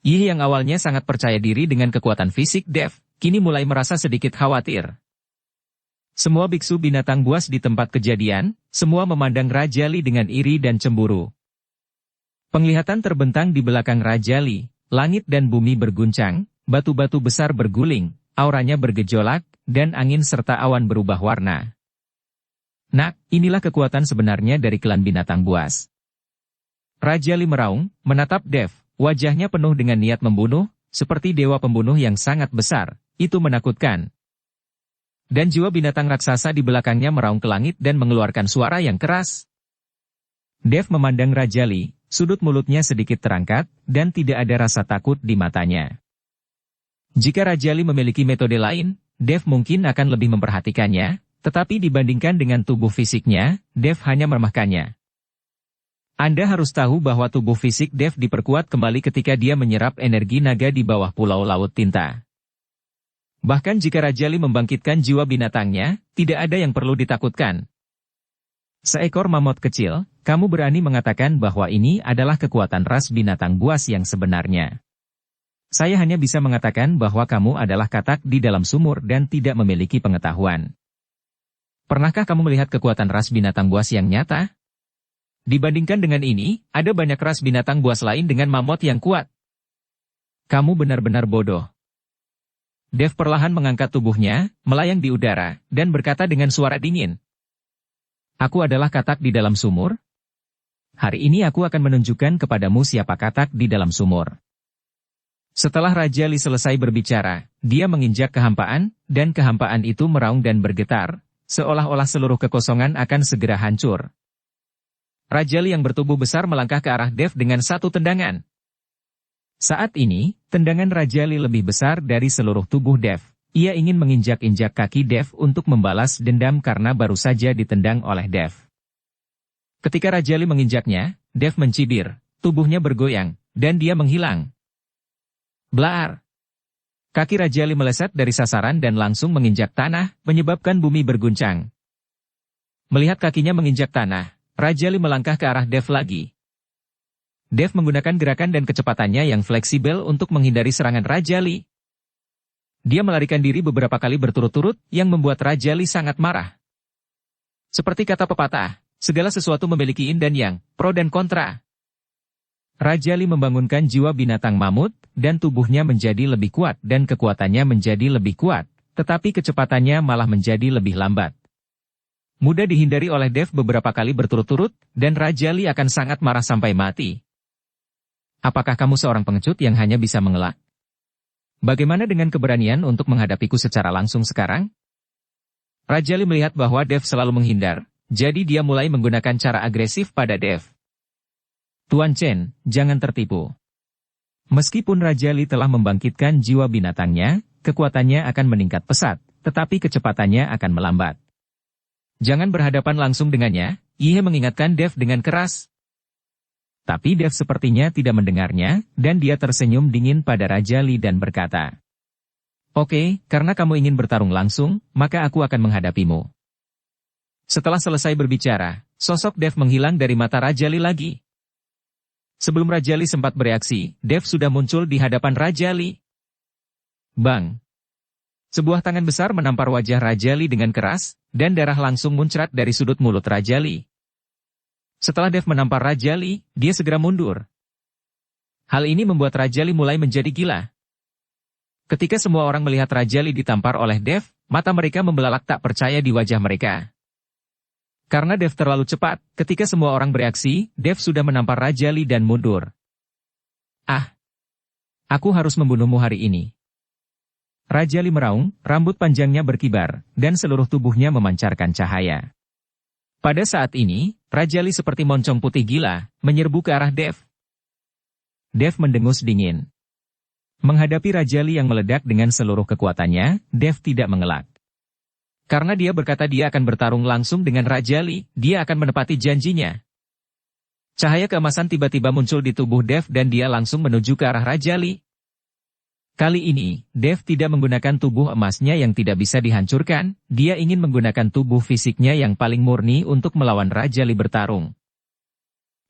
Yihe yang awalnya sangat percaya diri dengan kekuatan fisik Dev, kini mulai merasa sedikit khawatir. Semua biksu binatang buas di tempat kejadian, semua memandang Raja Li dengan iri dan cemburu. Penglihatan terbentang di belakang Raja Li, langit dan bumi berguncang, batu-batu besar berguling, auranya bergejolak, dan angin serta awan berubah warna. Nah, inilah kekuatan sebenarnya dari klan binatang buas. Raja Li meraung, menatap Dev, wajahnya penuh dengan niat membunuh, seperti dewa pembunuh yang sangat besar, itu menakutkan. Dan jiwa binatang raksasa di belakangnya meraung ke langit dan mengeluarkan suara yang keras. Dev memandang Raja Li, sudut mulutnya sedikit terangkat, dan tidak ada rasa takut di matanya. Jika Raja Li memiliki metode lain, Dev mungkin akan lebih memperhatikannya, tetapi dibandingkan dengan tubuh fisiknya, Dev hanya meremehkannya. Anda harus tahu bahwa tubuh fisik Dev diperkuat kembali ketika dia menyerap energi naga di bawah pulau laut tinta. Bahkan jika Raja Li membangkitkan jiwa binatangnya, tidak ada yang perlu ditakutkan. Seekor mamut kecil, kamu berani mengatakan bahwa ini adalah kekuatan ras binatang buas yang sebenarnya. Saya hanya bisa mengatakan bahwa kamu adalah katak di dalam sumur dan tidak memiliki pengetahuan. Pernahkah kamu melihat kekuatan ras binatang buas yang nyata? Dibandingkan dengan ini, ada banyak ras binatang buas lain dengan mamut yang kuat. Kamu benar-benar bodoh. Dev perlahan mengangkat tubuhnya, melayang di udara, dan berkata dengan suara dingin. Aku adalah katak di dalam sumur? Hari ini aku akan menunjukkan kepadamu siapa katak di dalam sumur. Setelah Raja Li selesai berbicara, dia menginjak kehampaan, dan kehampaan itu meraung dan bergetar, seolah-olah seluruh kekosongan akan segera hancur. Raja Li yang bertubuh besar melangkah ke arah Dev dengan satu tendangan. Saat ini, tendangan Raja Li lebih besar dari seluruh tubuh Dev. Ia ingin menginjak-injak kaki Dev untuk membalas dendam karena baru saja ditendang oleh Dev. Ketika Raja Li menginjaknya, Dev mencibir, tubuhnya bergoyang, dan dia menghilang. Blaar! Kaki Raja Li meleset dari sasaran dan langsung menginjak tanah, menyebabkan bumi berguncang. Melihat kakinya menginjak tanah, Raja Li melangkah ke arah Dev lagi. Dev menggunakan gerakan dan kecepatannya yang fleksibel untuk menghindari serangan Raja Li. Dia melarikan diri beberapa kali berturut-turut, yang membuat Raja Li sangat marah. Seperti kata pepatah, segala sesuatu memiliki yin dan yang, pro dan kontra. Raja Li membangunkan jiwa binatang mamut, dan tubuhnya menjadi lebih kuat dan kekuatannya menjadi lebih kuat, tetapi kecepatannya malah menjadi lebih lambat. Mudah dihindari oleh Dev beberapa kali berturut-turut, dan Raja Li akan sangat marah sampai mati. Apakah kamu seorang pengecut yang hanya bisa mengelak? Bagaimana dengan keberanian untuk menghadapiku secara langsung sekarang? Raja Li melihat bahwa Dev selalu menghindar, jadi dia mulai menggunakan cara agresif pada Dev. Tuan Chen, jangan tertipu. Meskipun Raja Li telah membangkitkan jiwa binatangnya, kekuatannya akan meningkat pesat, tetapi kecepatannya akan melambat. Jangan berhadapan langsung dengannya, Yi He mengingatkan Dev dengan keras. Tapi Dev sepertinya tidak mendengarnya, dan dia tersenyum dingin pada Raja Li dan berkata, "Oke, karena kamu ingin bertarung langsung, maka aku akan menghadapimu." Setelah selesai berbicara, sosok Dev menghilang dari mata Raja Li lagi. Sebelum Raja Li sempat bereaksi, Dev sudah muncul di hadapan Raja Li. Bang! Sebuah tangan besar menampar wajah Raja Li dengan keras, dan darah langsung muncrat dari sudut mulut Raja Li. Setelah Dev menampar Raja Li, dia segera mundur. Hal ini membuat Raja Li mulai menjadi gila. Ketika semua orang melihat Raja Li ditampar oleh Dev, mata mereka membelalak tak percaya di wajah mereka. Karena Dev terlalu cepat, ketika semua orang bereaksi, Dev sudah menampar Raja Li dan mundur. "Ah! Aku harus membunuhmu hari ini." Raja Li meraung, rambut panjangnya berkibar, dan seluruh tubuhnya memancarkan cahaya. Pada saat ini, Raja Li seperti moncong putih gila, menyerbu ke arah Dev. Dev mendengus dingin. Menghadapi Raja Li yang meledak dengan seluruh kekuatannya, Dev tidak mengelak. Karena dia berkata dia akan bertarung langsung dengan Raja Li, dia akan menepati janjinya. Cahaya keemasan tiba-tiba muncul di tubuh Dev dan dia langsung menuju ke arah Raja Li. Kali ini, Dev tidak menggunakan tubuh emasnya yang tidak bisa dihancurkan, dia ingin menggunakan tubuh fisiknya yang paling murni untuk melawan Raja Li bertarung.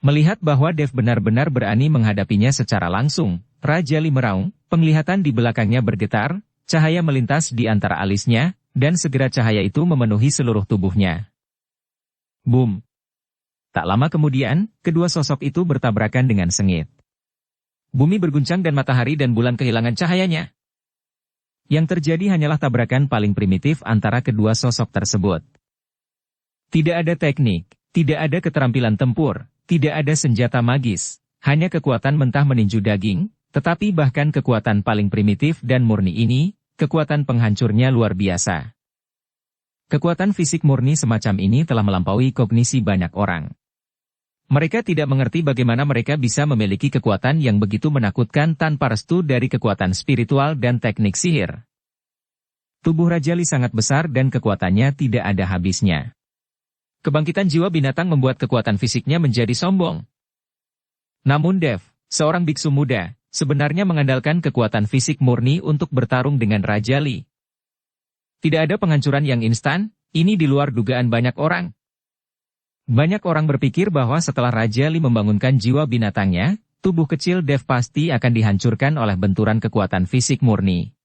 Melihat bahwa Dev benar-benar berani menghadapinya secara langsung, Raja Li meraung, penglihatan di belakangnya bergetar, cahaya melintas di antara alisnya, dan segera cahaya itu memenuhi seluruh tubuhnya. Boom! Tak lama kemudian, kedua sosok itu bertabrakan dengan sengit. Bumi berguncang dan matahari dan bulan kehilangan cahayanya. Yang terjadi hanyalah tabrakan paling primitif antara kedua sosok tersebut. Tidak ada teknik, tidak ada keterampilan tempur, tidak ada senjata magis, hanya kekuatan mentah meninju daging, tetapi bahkan kekuatan paling primitif dan murni ini, kekuatan penghancurnya luar biasa. Kekuatan fisik murni semacam ini telah melampaui kognisi banyak orang. Mereka tidak mengerti bagaimana mereka bisa memiliki kekuatan yang begitu menakutkan tanpa restu dari kekuatan spiritual dan teknik sihir. Tubuh Raja Li sangat besar dan kekuatannya tidak ada habisnya. Kebangkitan jiwa binatang membuat kekuatan fisiknya menjadi sombong. Namun Dev, seorang biksu muda, sebenarnya mengandalkan kekuatan fisik murni untuk bertarung dengan Raja Li. Tidak ada penghancuran yang instan, ini di luar dugaan banyak orang. Banyak orang berpikir bahwa setelah Raja Li membangunkan jiwa binatangnya, tubuh kecil Dev pasti akan dihancurkan oleh benturan kekuatan fisik murni.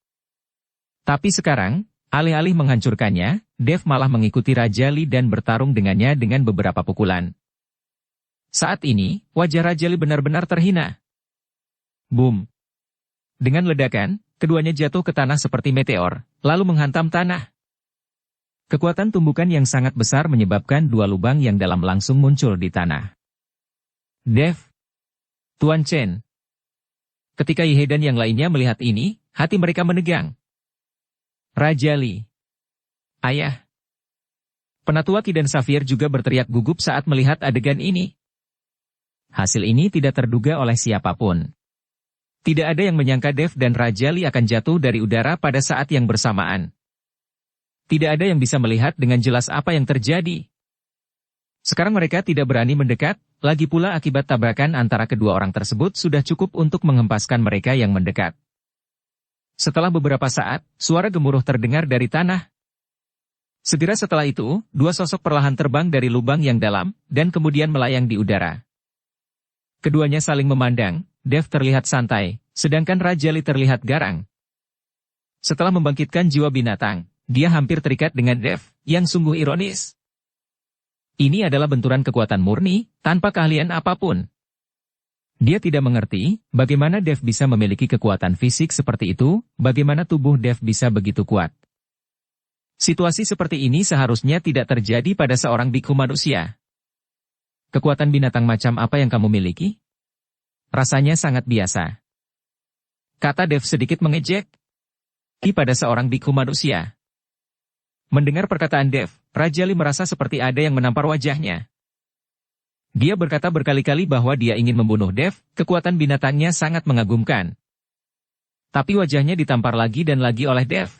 Tapi sekarang, alih-alih menghancurkannya, Dev malah mengikuti Raja Li dan bertarung dengannya dengan beberapa pukulan. Saat ini, wajah Raja Li benar-benar terhina. Boom! Dengan ledakan, keduanya jatuh ke tanah seperti meteor, lalu menghantam tanah. Kekuatan tumbukan yang sangat besar menyebabkan dua lubang yang dalam langsung muncul di tanah. Dev! Tuan Chen! Ketika Yi He dan yang lainnya melihat ini, hati mereka menegang. Raja Li! Ayah! Penatua Qi dan Safir juga berteriak gugup saat melihat adegan ini. Hasil ini tidak terduga oleh siapapun. Tidak ada yang menyangka Dev dan Raja Li akan jatuh dari udara pada saat yang bersamaan. Tidak ada yang bisa melihat dengan jelas apa yang terjadi. Sekarang mereka tidak berani mendekat, lagi pula akibat tabrakan antara kedua orang tersebut sudah cukup untuk menghempaskan mereka yang mendekat. Setelah beberapa saat, suara gemuruh terdengar dari tanah. Segera setelah itu, dua sosok perlahan terbang dari lubang yang dalam, dan kemudian melayang di udara. Keduanya saling memandang, Dev terlihat santai, sedangkan Raja Li terlihat garang. Setelah membangkitkan jiwa binatang, dia hampir terikat dengan Dev, yang sungguh ironis. Ini adalah benturan kekuatan murni, tanpa keahlian apapun. Dia tidak mengerti, bagaimana Dev bisa memiliki kekuatan fisik seperti itu, bagaimana tubuh Dev bisa begitu kuat. Situasi seperti ini seharusnya tidak terjadi pada seorang biksu manusia. Kekuatan binatang macam apa yang kamu miliki? Rasanya sangat biasa. Kata Dev sedikit mengejek. Pada seorang biksu manusia. Mendengar perkataan Dev, Raja Li merasa seperti ada yang menampar wajahnya. Dia berkata berkali-kali bahwa dia ingin membunuh Dev, kekuatan binatangnya sangat mengagumkan. Tapi wajahnya ditampar lagi dan lagi oleh Dev.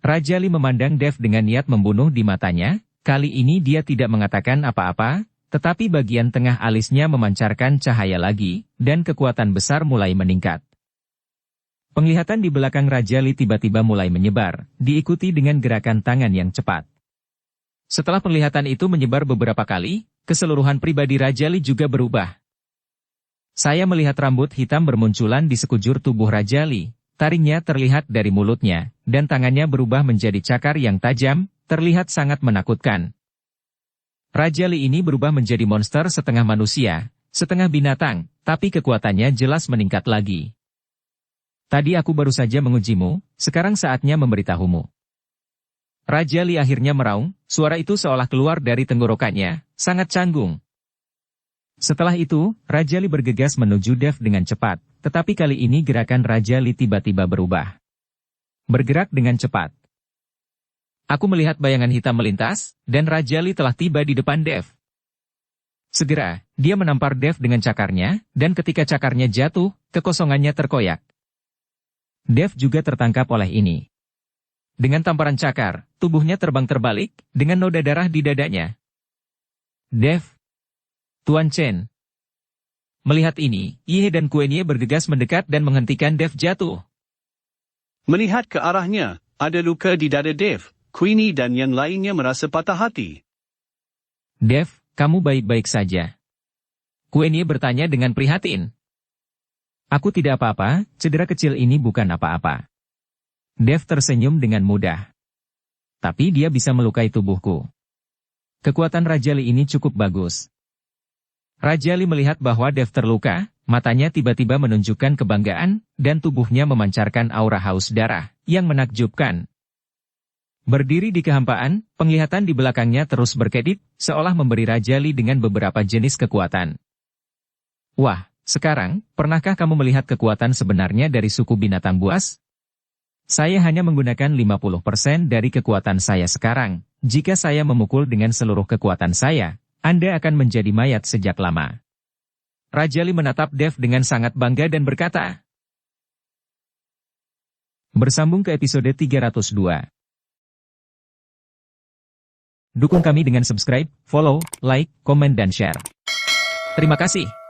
Raja Li memandang Dev dengan niat membunuh di matanya, kali ini dia tidak mengatakan apa-apa, tetapi bagian tengah alisnya memancarkan cahaya lagi, dan kekuatan besar mulai meningkat. Penglihatan di belakang Raja Li tiba-tiba mulai menyebar, diikuti dengan gerakan tangan yang cepat. Setelah penglihatan itu menyebar beberapa kali, keseluruhan pribadi Raja Li juga berubah. Saya melihat rambut hitam bermunculan di sekujur tubuh Raja Li, taringnya terlihat dari mulutnya, dan tangannya berubah menjadi cakar yang tajam, terlihat sangat menakutkan. Raja Li ini berubah menjadi monster setengah manusia, setengah binatang, tapi kekuatannya jelas meningkat lagi. Tadi aku baru saja mengujimu, sekarang saatnya memberitahumu. Raja Li akhirnya meraung, suara itu seolah keluar dari tenggorokannya, sangat canggung. Setelah itu, Raja Li bergegas menuju Dev dengan cepat, tetapi kali ini gerakan Raja Li tiba-tiba berubah. Bergerak dengan cepat. Aku melihat bayangan hitam melintas, dan Raja Li telah tiba di depan Dev. Segera, dia menampar Dev dengan cakarnya, dan ketika cakarnya jatuh, kekosongannya terkoyak. Dev juga tertangkap oleh ini. Dengan tamparan cakar, tubuhnya terbang terbalik, dengan noda darah di dadanya. Dev. Tuan Chen. Melihat ini, Ye dan Kuenye bergegas mendekat dan menghentikan Dev jatuh. Melihat ke arahnya, ada luka di dada Dev. Queenie dan yang lainnya merasa patah hati. Dev, kamu baik-baik saja? Kuenye bertanya dengan prihatin. Aku tidak apa-apa, cedera kecil ini bukan apa-apa. Dev tersenyum dengan mudah. Tapi dia bisa melukai tubuhku. Kekuatan Raja Li ini cukup bagus. Raja Li melihat bahwa Dev terluka, matanya tiba-tiba menunjukkan kebanggaan, dan tubuhnya memancarkan aura haus darah, yang menakjubkan. Berdiri di kehampaan, penglihatan di belakangnya terus berkedip, seolah memberi Raja Li dengan beberapa jenis kekuatan. Wah, sekarang, pernahkah kamu melihat kekuatan sebenarnya dari suku binatang buas? Saya hanya menggunakan 50% dari kekuatan saya sekarang. Jika saya memukul dengan seluruh kekuatan saya, Anda akan menjadi mayat sejak lama. Raja Li menatap Dev dengan sangat bangga dan berkata. Bersambung ke episode 302. Dukung kami dengan subscribe, follow, like, komen dan share. Terima kasih.